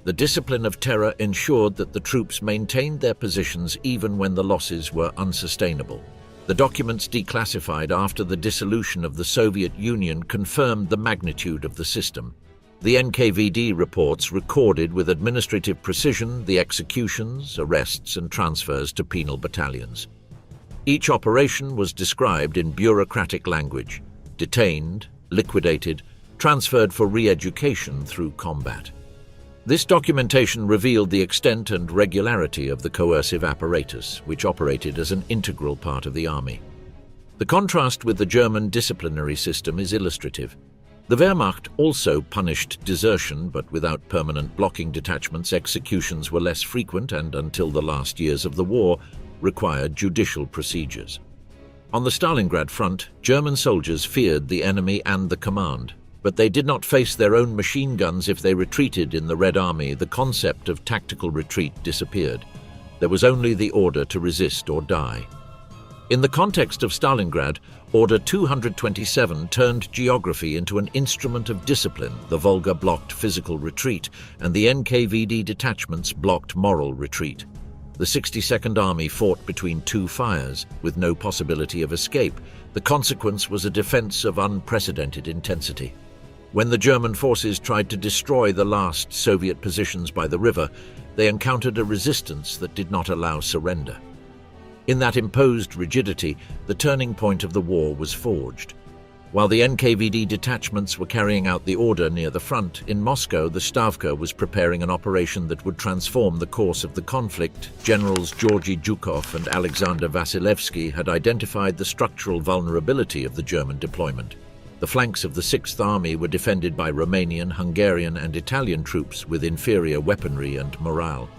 The discipline of terror ensured that the troops maintained their positions even when the losses were unsustainable. The documents declassified after the dissolution of the Soviet Union confirmed the magnitude of the system. The NKVD reports recorded with administrative precision the executions, arrests, and transfers to penal battalions. Each operation was described in bureaucratic language: detained, liquidated, transferred for re-education through combat. This documentation revealed the extent and regularity of the coercive apparatus, which operated as an integral part of the army. The contrast with the German disciplinary system is illustrative. The Wehrmacht also punished desertion, but without permanent blocking detachments. Executions were less frequent and, until the last years of the war, required judicial procedures. On the Stalingrad front, German soldiers feared the enemy and the command, but they did not face their own machine guns if they retreated. In the Red Army, the concept of tactical retreat disappeared. There was only the order to resist or die. In the context of Stalingrad, Order 227 turned geography into an instrument of discipline. The Volga blocked physical retreat, and the NKVD detachments blocked moral retreat. The 62nd Army fought between two fires, with no possibility of escape. The consequence was a defense of unprecedented intensity. When the German forces tried to destroy the last Soviet positions by the river, they encountered a resistance that did not allow surrender. In that imposed rigidity, the turning point of the war was forged. While the NKVD detachments were carrying out the order near the front, in Moscow the Stavka was preparing an operation that would transform the course of the conflict. Generals Georgy Zhukov and Alexander Vasilevsky had identified the structural vulnerability of the German deployment. The flanks of the Sixth Army were defended by Romanian, Hungarian and Italian troops with inferior weaponry and morale.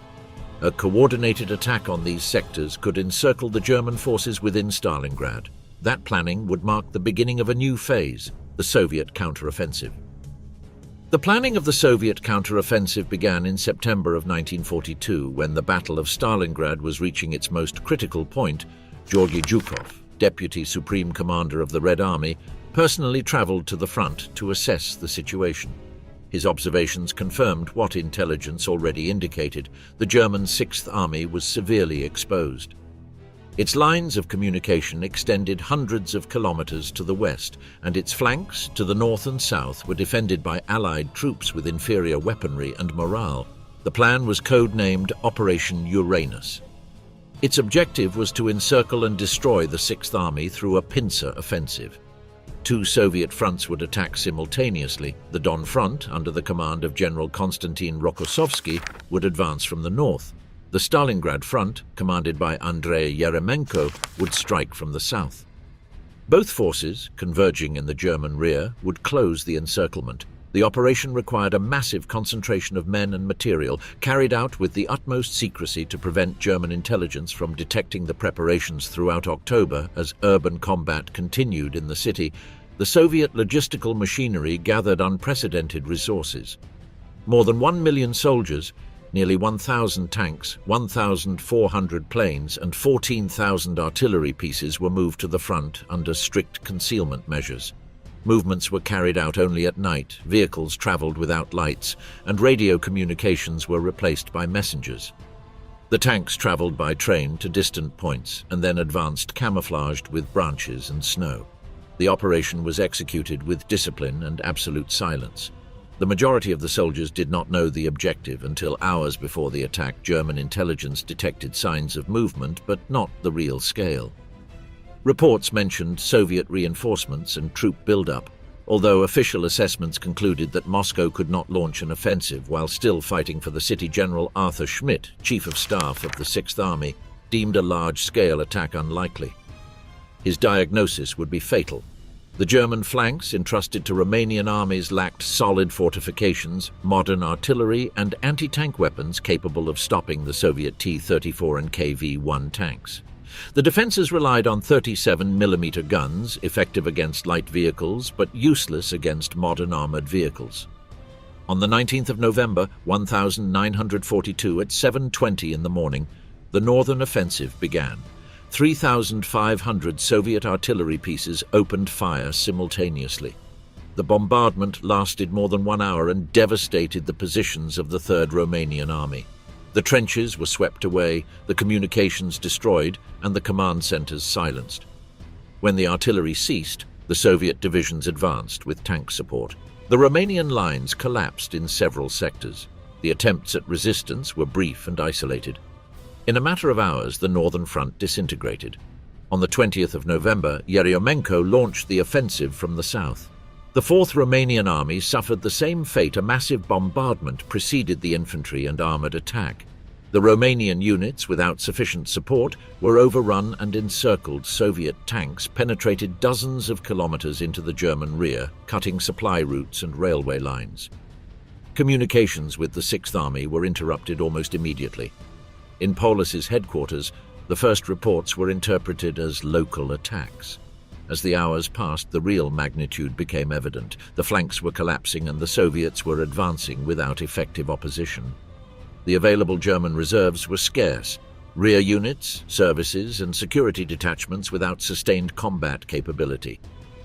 A coordinated attack on these sectors could encircle the German forces within Stalingrad. That planning would mark the beginning of a new phase, the Soviet counteroffensive. The planning of the Soviet counteroffensive began in September of 1942, when the Battle of Stalingrad was reaching its most critical point. Georgy Zhukov, Deputy Supreme Commander of the Red Army, personally traveled to the front to assess the situation. His observations confirmed what intelligence already indicated: the German Sixth Army was severely exposed. Its lines of communication extended hundreds of kilometers to the west, and its flanks to the north and south were defended by Allied troops with inferior weaponry and morale. The plan was codenamed Operation Uranus. Its objective was to encircle and destroy the Sixth Army through a pincer offensive. Two Soviet fronts would attack simultaneously. The Don Front, under the command of General Konstantin Rokossovsky, would advance from the north. The Stalingrad Front, commanded by Andrei Yeremenko, would strike from the south. Both forces, converging in the German rear, would close the encirclement. The operation required a massive concentration of men and material, carried out with the utmost secrecy to prevent German intelligence from detecting the preparations throughout October. As urban combat continued in the city, the Soviet logistical machinery gathered unprecedented resources. More than 1 million soldiers, nearly 1,000 tanks, 1,400 planes, and 14,000 artillery pieces were moved to the front under strict concealment measures. Movements were carried out only at night, vehicles traveled without lights, and radio communications were replaced by messengers. The tanks traveled by train to distant points and then advanced camouflaged with branches and snow. The operation was executed with discipline and absolute silence. The majority of the soldiers did not know the objective until hours before the attack. German intelligence detected signs of movement, but not the real scale. Reports mentioned Soviet reinforcements and troop buildup, although official assessments concluded that Moscow could not launch an offensive while still fighting for the city. General Arthur Schmidt, Chief of Staff of the Sixth Army, deemed a large-scale attack unlikely. His diagnosis would be fatal. The German flanks entrusted to Romanian armies lacked solid fortifications, modern artillery, and anti-tank weapons capable of stopping the Soviet T-34 and KV-1 tanks. The defenses relied on 37mm guns, effective against light vehicles but useless against modern armored vehicles. On the 19th of November, 1942, at 7:20 in the morning, the northern offensive began. 3,500 Soviet artillery pieces opened fire simultaneously. The bombardment lasted more than 1 hour and devastated the positions of the Third Romanian Army. The trenches were swept away, the communications destroyed, and the command centers silenced. When the artillery ceased, the Soviet divisions advanced with tank support. The Romanian lines collapsed in several sectors. The attempts at resistance were brief and isolated. In a matter of hours, the northern front disintegrated. On the 20th of November, Yeremenko launched the offensive from the south. The Fourth Romanian Army suffered the same fate. A massive bombardment preceded the infantry and armored attack. The Romanian units, without sufficient support, were overrun and encircled. Soviet tanks penetrated dozens of kilometers into the German rear, cutting supply routes and railway lines. Communications with the Sixth Army were interrupted almost immediately. In Paulus's headquarters, the first reports were interpreted as local attacks. As the hours passed, the real magnitude became evident. The flanks were collapsing and the Soviets were advancing without effective opposition. The available German reserves were scarce. rear units, services, and security detachments without sustained combat capability.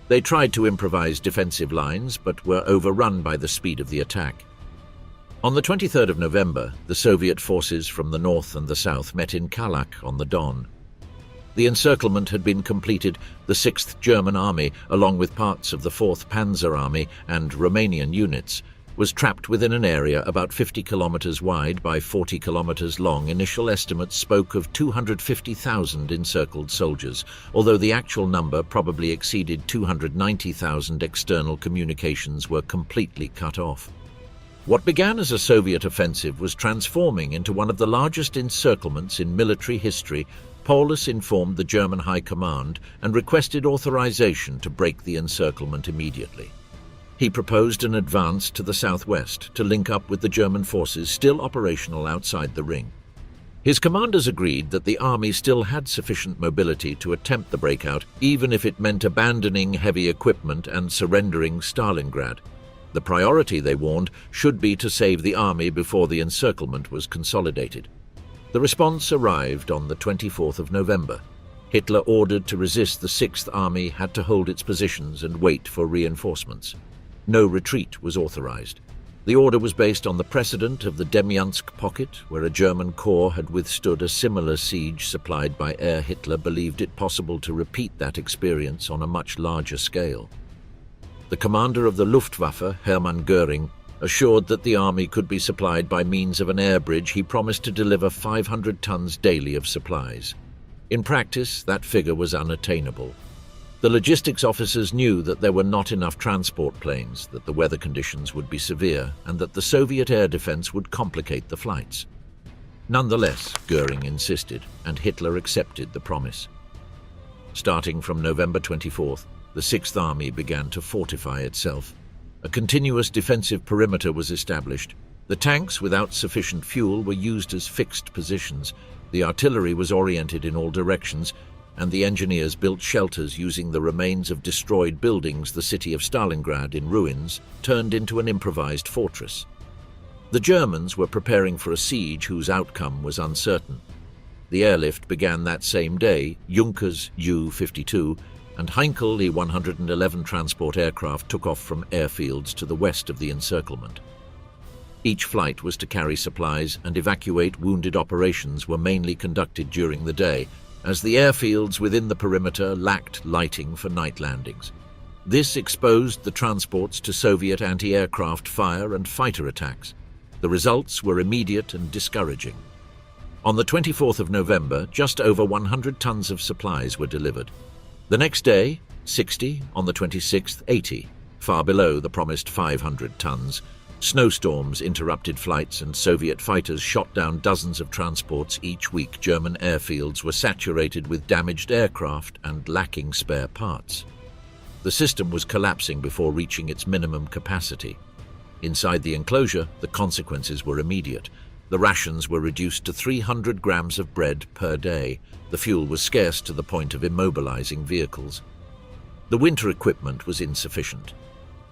They tried to improvise defensive lines, but were overrun by the speed of the attack. On the 23rd of November, the Soviet forces from the north and the south met in Kalak on the Don. The encirclement had been completed. The 6th German Army, along with parts of the 4th Panzer Army and Romanian units, was trapped within an area about 50 kilometers wide by 40 kilometers long. Initial estimates spoke of 250,000 encircled soldiers, although the actual number probably exceeded 290,000. External communications were completely cut off. What began as a Soviet offensive was transforming into one of the largest encirclements in military history. Paulus informed the German High Command and requested authorization to break the encirclement immediately. He proposed an advance to the southwest to link up with the German forces still operational outside the ring. His commanders agreed that the army still had sufficient mobility to attempt the breakout, even if it meant abandoning heavy equipment and surrendering Stalingrad. The priority, they warned, should be to save the army before the encirclement was consolidated. The response arrived on the 24th of November. Hitler ordered to resist. The 6th Army had to hold its positions and wait for reinforcements. No retreat was authorized. The order was based on the precedent of the Demyansk pocket, where a German corps had withstood a similar siege supplied by air. Hitler believed it possible to repeat that experience on a much larger scale. The commander of the Luftwaffe, Hermann Göring, assured that the army could be supplied by means of an air bridge. He promised to deliver 500 tons daily of supplies. In practice, that figure was unattainable. The logistics officers knew that there were not enough transport planes, that the weather conditions would be severe, and that the Soviet air defense would complicate the flights. Nonetheless, Göring insisted, and Hitler accepted the promise. Starting from November 24th, the 6th Army began to fortify itself. A continuous defensive perimeter was established. The tanks, without sufficient fuel, were used as fixed positions. The artillery was oriented in all directions, and the engineers built shelters using the remains of destroyed buildings. The city of Stalingrad, in ruins, turned into an improvised fortress. The Germans were preparing for a siege whose outcome was uncertain. The airlift began that same day. Junkers Ju-52 and Heinkel E-111 transport aircraft took off from airfields to the west of the encirclement. Each flight was to carry supplies and evacuate wounded. Operations were mainly conducted during the day, as the airfields within the perimeter lacked lighting for night landings. This exposed the transports to Soviet anti-aircraft fire and fighter attacks. The results were immediate and discouraging. On the 24th of November, just over 100 tons of supplies were delivered. The next day, 60, on the 26th, 80, far below the promised 500 tons. Snowstorms interrupted flights and Soviet fighters shot down dozens of transports each week. German airfields were saturated with damaged aircraft and lacking spare parts. The system was collapsing before reaching its minimum capacity. Inside the enclosure, the consequences were immediate. The rations were reduced to 300 grams of bread per day. The fuel was scarce to the point of immobilizing vehicles. The winter equipment was insufficient.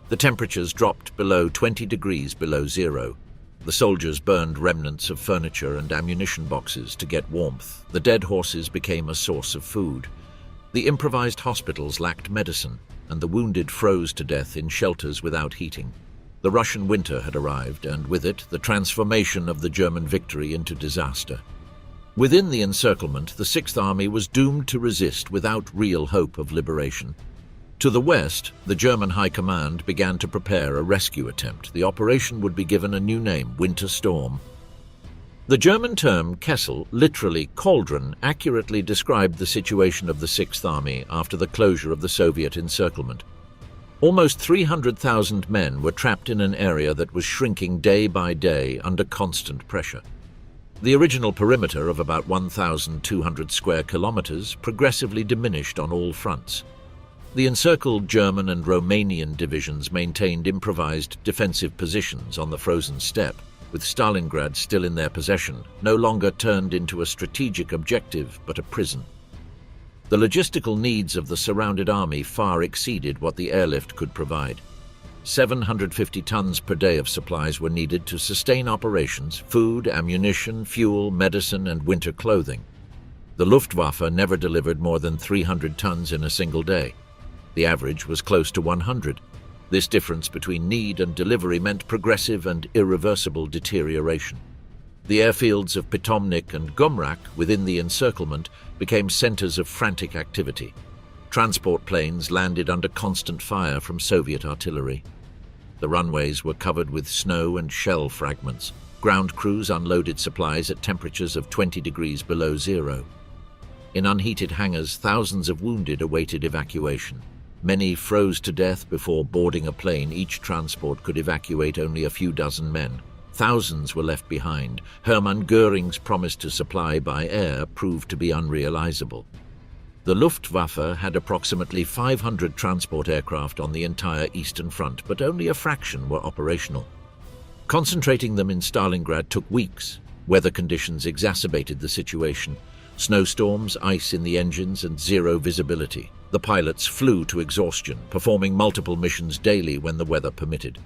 The temperatures dropped below 20 degrees below zero. The soldiers burned remnants of furniture and ammunition boxes to get warmth. The dead horses became a source of food. The improvised hospitals lacked medicine, and the wounded froze to death in shelters without heating. The Russian winter had arrived, and with it, the transformation of the German victory into disaster. Within the encirclement, the 6th Army was doomed to resist without real hope of liberation. To the west, the German High Command began to prepare a rescue attempt. The operation would be given a new name, Winter Storm. The German term Kessel, literally cauldron, accurately described the situation of the 6th Army after the closure of the Soviet encirclement. Almost 300,000 men were trapped in an area that was shrinking day by day under constant pressure. The original perimeter of about 1,200 square kilometers progressively diminished on all fronts. The encircled German and Romanian divisions maintained improvised defensive positions on the frozen steppe, with Stalingrad still in their possession, no longer turned into a strategic objective but a prison. The logistical needs of the surrounded army far exceeded what the airlift could provide. 750 tons per day of supplies were needed to sustain operations: food, ammunition, fuel, medicine, and winter clothing. The Luftwaffe never delivered more than 300 tons in a single day. The average was close to 100. This difference between need and delivery meant progressive and irreversible deterioration. The airfields of Pitomnik and Gumrak within the encirclement became centers of frantic activity. Transport planes landed under constant fire from Soviet artillery. The runways were covered with snow and shell fragments. Ground crews unloaded supplies at temperatures of 20 degrees below zero. In unheated hangars, thousands of wounded awaited evacuation. Many froze to death before boarding a plane. Each transport could evacuate only a few dozen men. Thousands were left behind. Hermann Göring's promise to supply by air proved to be unrealizable. The Luftwaffe had approximately 500 transport aircraft on the entire Eastern Front, but only a fraction were operational. Concentrating them in Stalingrad took weeks. Weather conditions exacerbated the situation. Snowstorms, ice in the engines, and zero visibility. The pilots flew to exhaustion, performing multiple missions daily when the weather permitted.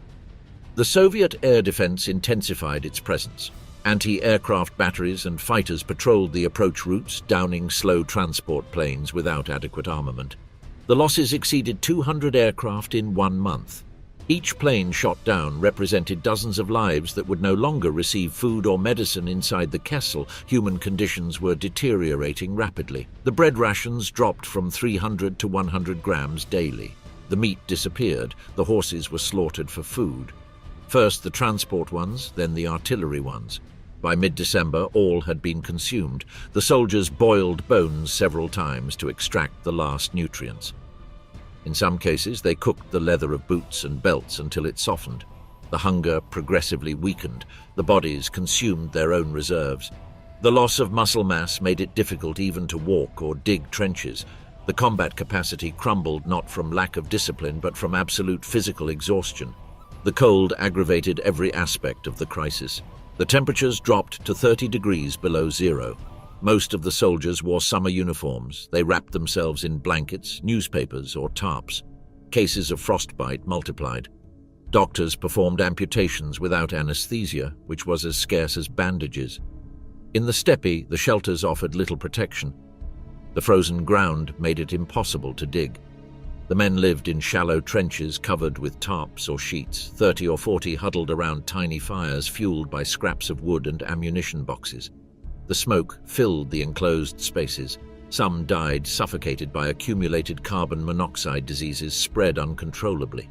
The Soviet air defense intensified its presence. Anti-aircraft batteries and fighters patrolled the approach routes, downing slow transport planes without adequate armament. The losses exceeded 200 aircraft in 1 month. Each plane shot down represented dozens of lives that would no longer receive food or medicine inside the Kessel. Human conditions were deteriorating rapidly. The bread rations dropped from 300 to 100 grams daily. The meat disappeared. The horses were slaughtered for food. First the transport ones, then the artillery ones. By mid-December, all had been consumed. The soldiers boiled bones several times to extract the last nutrients. In some cases, they cooked the leather of boots and belts until it softened. The hunger progressively weakened. The bodies consumed their own reserves. The loss of muscle mass made it difficult even to walk or dig trenches. The combat capacity crumbled not from lack of discipline, but from absolute physical exhaustion. The cold aggravated every aspect of the crisis. The temperatures dropped to 30 degrees below zero. Most of the soldiers wore summer uniforms. They wrapped themselves in blankets, newspapers, or tarps. Cases of frostbite multiplied. Doctors performed amputations without anesthesia, which was as scarce as bandages. In the steppe, the shelters offered little protection. The frozen ground made it impossible to dig. The men lived in shallow trenches covered with tarps or sheets, 30 or 40 huddled around tiny fires fueled by scraps of wood and ammunition boxes. The smoke filled the enclosed spaces. Some died suffocated by accumulated carbon monoxide diseases spread uncontrollably.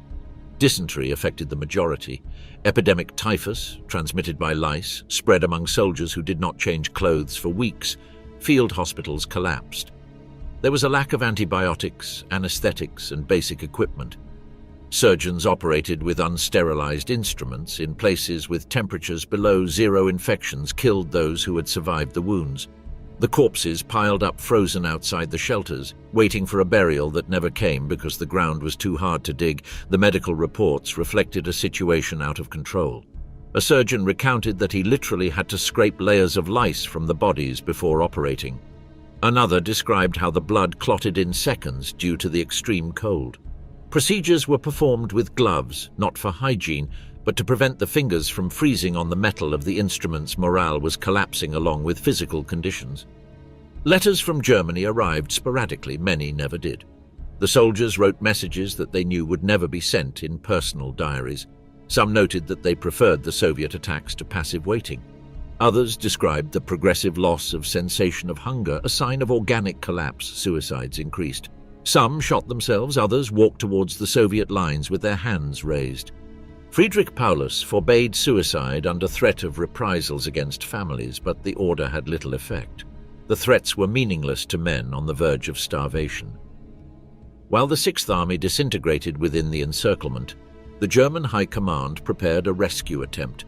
Dysentery affected the majority. Epidemic typhus, transmitted by lice, spread among soldiers who did not change clothes for weeks. Field hospitals collapsed. There was a lack of antibiotics, anesthetics, and basic equipment. Surgeons operated with unsterilized instruments in places with temperatures below zero. Infections killed those who had survived the wounds. The corpses piled up frozen outside the shelters, waiting for a burial that never came because the ground was too hard to dig. The medical reports reflected a situation out of control. A surgeon recounted that he literally had to scrape layers of lice from the bodies before operating. Another described how the blood clotted in seconds due to the extreme cold. Procedures were performed with gloves, not for hygiene, but to prevent the fingers from freezing on the metal of the instruments. Morale was collapsing along with physical conditions. Letters from Germany arrived sporadically. Many never did. The soldiers wrote messages that they knew would never be sent in personal diaries. Some noted that they preferred the Soviet attacks to passive waiting. Others described the progressive loss of sensation of hunger, a sign of organic collapse. Suicides increased. Some shot themselves, others walked towards the Soviet lines with their hands raised. Friedrich Paulus forbade suicide under threat of reprisals against families, but the order had little effect. The threats were meaningless to men on the verge of starvation. While the Sixth Army disintegrated within the encirclement, the German High Command prepared a rescue attempt.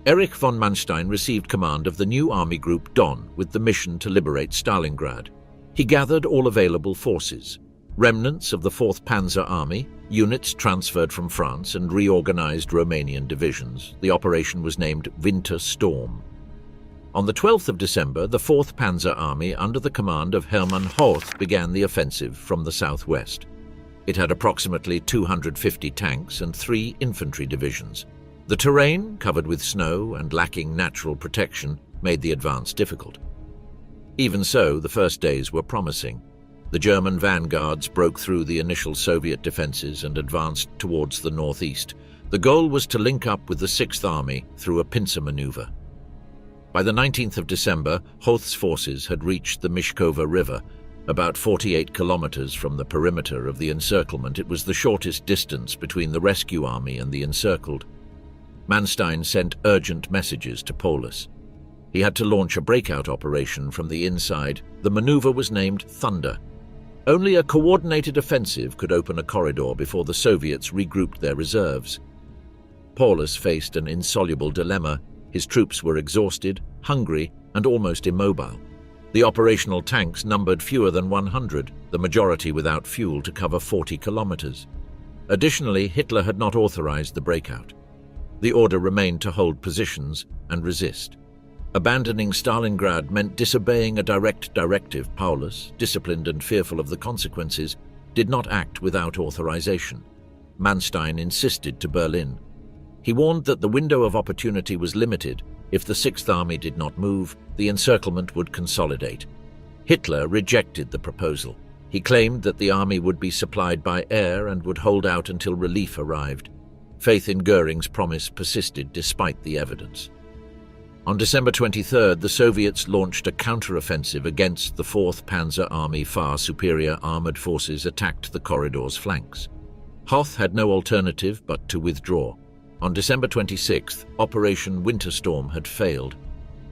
Erich von Manstein received command of the new army group Don with the mission to liberate Stalingrad. He gathered all available forces, remnants of the 4th Panzer Army, units transferred from France, and reorganized Romanian divisions. The operation was named Winter Storm. On the 12th of December, the 4th Panzer Army, under the command of Hermann Horth, began the offensive from the southwest. It had approximately 250 tanks and 3 infantry divisions. The terrain, covered with snow and lacking natural protection, made the advance difficult. Even so, the first days were promising. The German vanguards broke through the initial Soviet defenses and advanced towards the northeast. The goal was to link up with the Sixth Army through a pincer maneuver. By the 19th of December, Hoth's forces had reached the Volga River. About 48 kilometers from the perimeter of the encirclement, it was the shortest distance between the rescue army and the encircled. Manstein sent urgent messages to Paulus. He had to launch a breakout operation from the inside. The maneuver was named Thunder. Only a coordinated offensive could open a corridor before the Soviets regrouped their reserves. Paulus faced an insoluble dilemma. His troops were exhausted, hungry, and almost immobile. The operational tanks numbered fewer than 100, the majority without fuel to cover 40 kilometers. Additionally, Hitler had not authorized the breakout. The order remained to hold positions and resist. Abandoning Stalingrad meant disobeying a direct directive. Paulus, disciplined and fearful of the consequences, did not act without authorization. Manstein insisted to Berlin. He warned that the window of opportunity was limited. If the Sixth Army did not move, the encirclement would consolidate. Hitler rejected the proposal. He claimed that the army would be supplied by air and would hold out until relief arrived. Faith in Göring's promise persisted despite the evidence. On December 23rd, the Soviets launched a counteroffensive against the 4th Panzer Army. Far superior armored forces attacked the corridor's flanks. Hoth had no alternative but to withdraw. On December 26th, Operation Winterstorm had failed.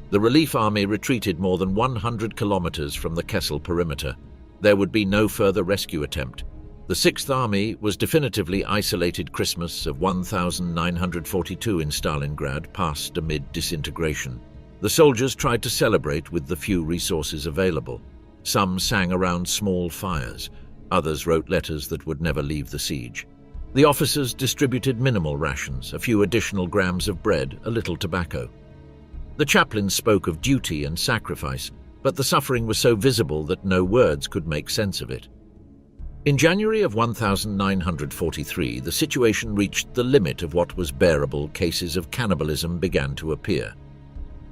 The relief army retreated more than 100 kilometers from the Kessel perimeter. There would be no further rescue attempt. The Sixth Army was definitively isolated. Christmas of 1942 in Stalingrad passed amid disintegration. The soldiers tried to celebrate with the few resources available. Some sang around small fires. Others wrote letters that would never leave the siege. The officers distributed minimal rations, a few additional grams of bread, a little tobacco. The chaplains spoke of duty and sacrifice, but the suffering was so visible that no words could make sense of it. In January of 1943, the situation reached the limit of what was bearable. Cases of cannibalism began to appear.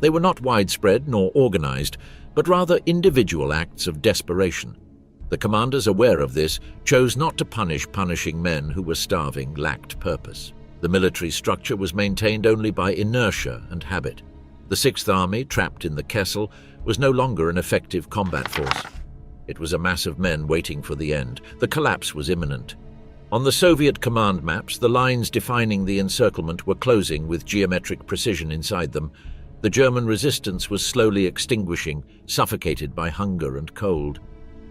They were not widespread nor organized, but rather individual acts of desperation. The commanders, aware of this, chose not to punish. Punishing men who were starving lacked purpose. The military structure was maintained only by inertia and habit. The Sixth Army, trapped in the Kessel, was no longer an effective combat force. It was a mass of men waiting for the end. The collapse was imminent. On the Soviet command maps, the lines defining the encirclement were closing with geometric precision inside them. The German resistance was slowly extinguishing, suffocated by hunger and cold.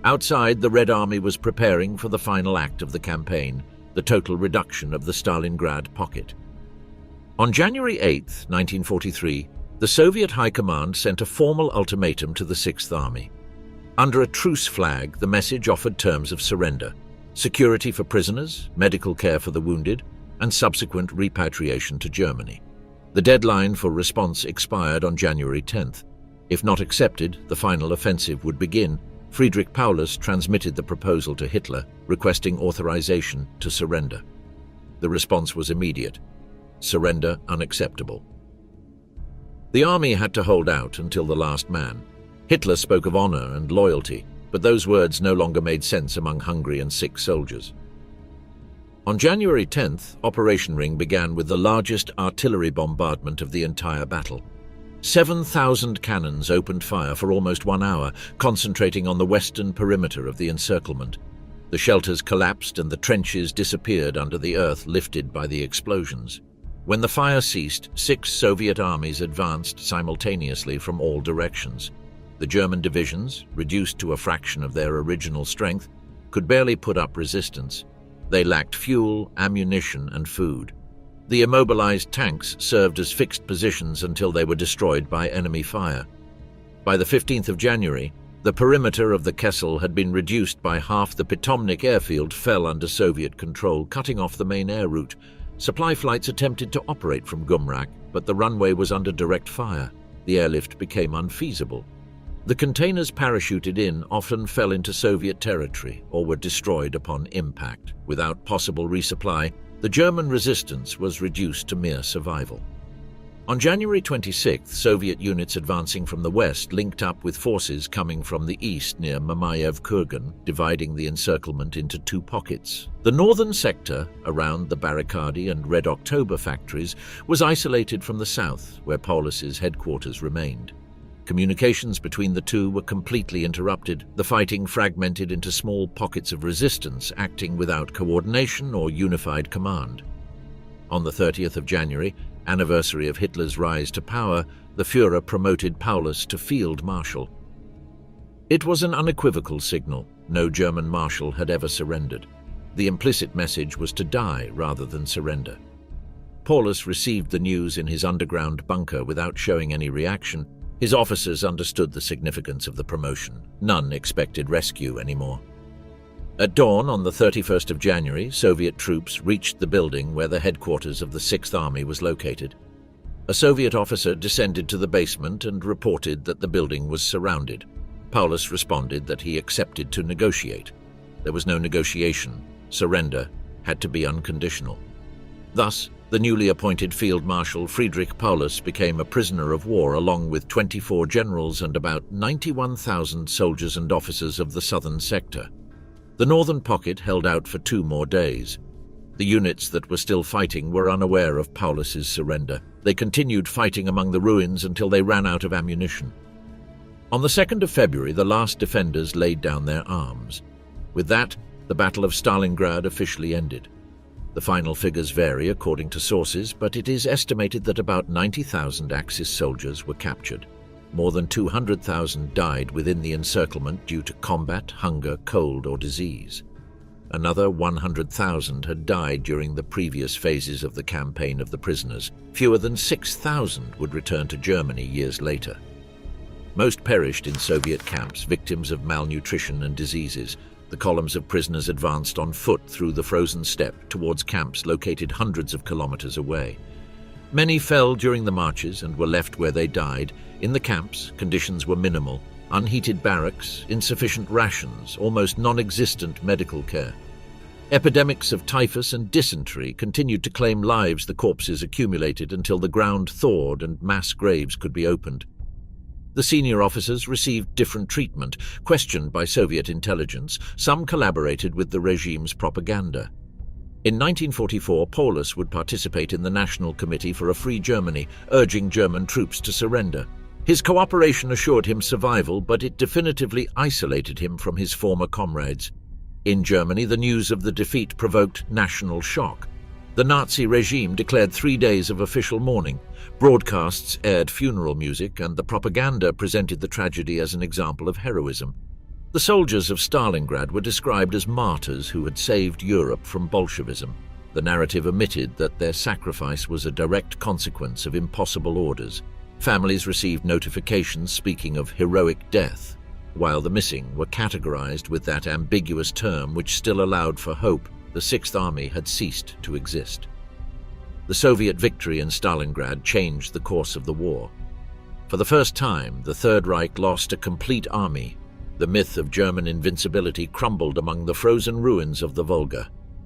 Outside, the Red Army was preparing for the final act of the campaign, the total reduction of the Stalingrad pocket. On January 8, 1943, the Soviet High Command sent a formal ultimatum to the Sixth Army. Under a truce flag, the message offered terms of surrender, security for prisoners, medical care for the wounded, and subsequent repatriation to Germany. The deadline for response expired on January 10th. If not accepted, the final offensive would begin. Friedrich Paulus transmitted the proposal to Hitler, requesting authorization to surrender. The response was immediate: surrender unacceptable. The army had to hold out until the last man. Hitler spoke of honor and loyalty, but those words no longer made sense among hungry and sick soldiers. On January 10th, Operation Ring began with the largest artillery bombardment of the entire battle. 7,000 cannons opened fire for almost 1 hour, concentrating on the western perimeter of the encirclement. The shelters collapsed and the trenches disappeared under the earth lifted by the explosions. When the fire ceased, 6 Soviet armies advanced simultaneously from all directions. The German divisions, reduced to a fraction of their original strength, could barely put up resistance. They lacked fuel, ammunition, and food. The immobilized tanks served as fixed positions until they were destroyed by enemy fire. By the 15th of January, the perimeter of the Kessel had been reduced by half. The Pitomnik airfield fell under Soviet control, cutting off the main air route. Supply flights attempted to operate from Gumrak, but the runway was under direct fire. The airlift became unfeasible. The containers parachuted in often fell into Soviet territory or were destroyed upon impact. Without possible resupply, the German resistance was reduced to mere survival. On January 26th, Soviet units advancing from the west linked up with forces coming from the east near Mamayev Kurgan, dividing the encirclement into two pockets. The northern sector, around the Barricadi and Red October factories, was isolated from the south, where Paulus's headquarters remained. Communications between the two were completely interrupted, the fighting fragmented into small pockets of resistance acting without coordination or unified command. On the 30th of January, anniversary of Hitler's rise to power, the Führer promoted Paulus to Field Marshal. It was an unequivocal signal. No German marshal had ever surrendered. The implicit message was to die rather than surrender. Paulus received the news in his underground bunker without showing any reaction. His officers understood the significance of the promotion. None expected rescue anymore. At dawn on the 31st of January, Soviet troops reached the building where the headquarters of the 6th Army was located. A Soviet officer descended to the basement and reported that the building was surrounded. Paulus responded that he accepted to negotiate. There was no negotiation. Surrender had to be unconditional. Thus, the newly appointed Field Marshal Friedrich Paulus became a prisoner of war along with 24 generals and about 91,000 soldiers and officers of the southern sector. The northern pocket held out for 2 more days. The units that were still fighting were unaware of Paulus's surrender. They continued fighting among the ruins until they ran out of ammunition. On the 2nd of February, the last defenders laid down their arms. With that, the Battle of Stalingrad officially ended. The final figures vary according to sources, but it is estimated that about 90,000 Axis soldiers were captured. More than 200,000 died within the encirclement due to combat, hunger, cold, or disease. Another 100,000 had died during the previous phases of the campaign of the prisoners. Fewer than 6,000 would return to Germany years later. Most perished in Soviet camps, victims of malnutrition and diseases. The columns of prisoners advanced on foot through the frozen steppe towards camps located hundreds of kilometers away. Many fell during the marches and were left where they died. In the camps, conditions were minimal: unheated barracks, insufficient rations, almost non-existent medical care. Epidemics of typhus and dysentery continued to claim lives. The corpses accumulated until the ground thawed and mass graves could be opened. The senior officers received different treatment, questioned by Soviet intelligence. Some collaborated with the regime's propaganda. In 1944, Paulus would participate in the National Committee for a Free Germany, urging German troops to surrender. His cooperation assured him survival, but it definitively isolated him from his former comrades. In Germany, the news of the defeat provoked national shock. The Nazi regime declared 3 days of official mourning. Broadcasts aired funeral music, and the propaganda presented the tragedy as an example of heroism. The soldiers of Stalingrad were described as martyrs who had saved Europe from Bolshevism. The narrative omitted that their sacrifice was a direct consequence of impossible orders. Families received notifications speaking of heroic death, while the missing were categorized with that ambiguous term which still allowed for hope. The 6th Army had ceased to exist. The Soviet victory in Stalingrad changed the course of the war. For the first time, the Third Reich lost a complete army. The myth of German invincibility crumbled among the frozen ruins of the Volga.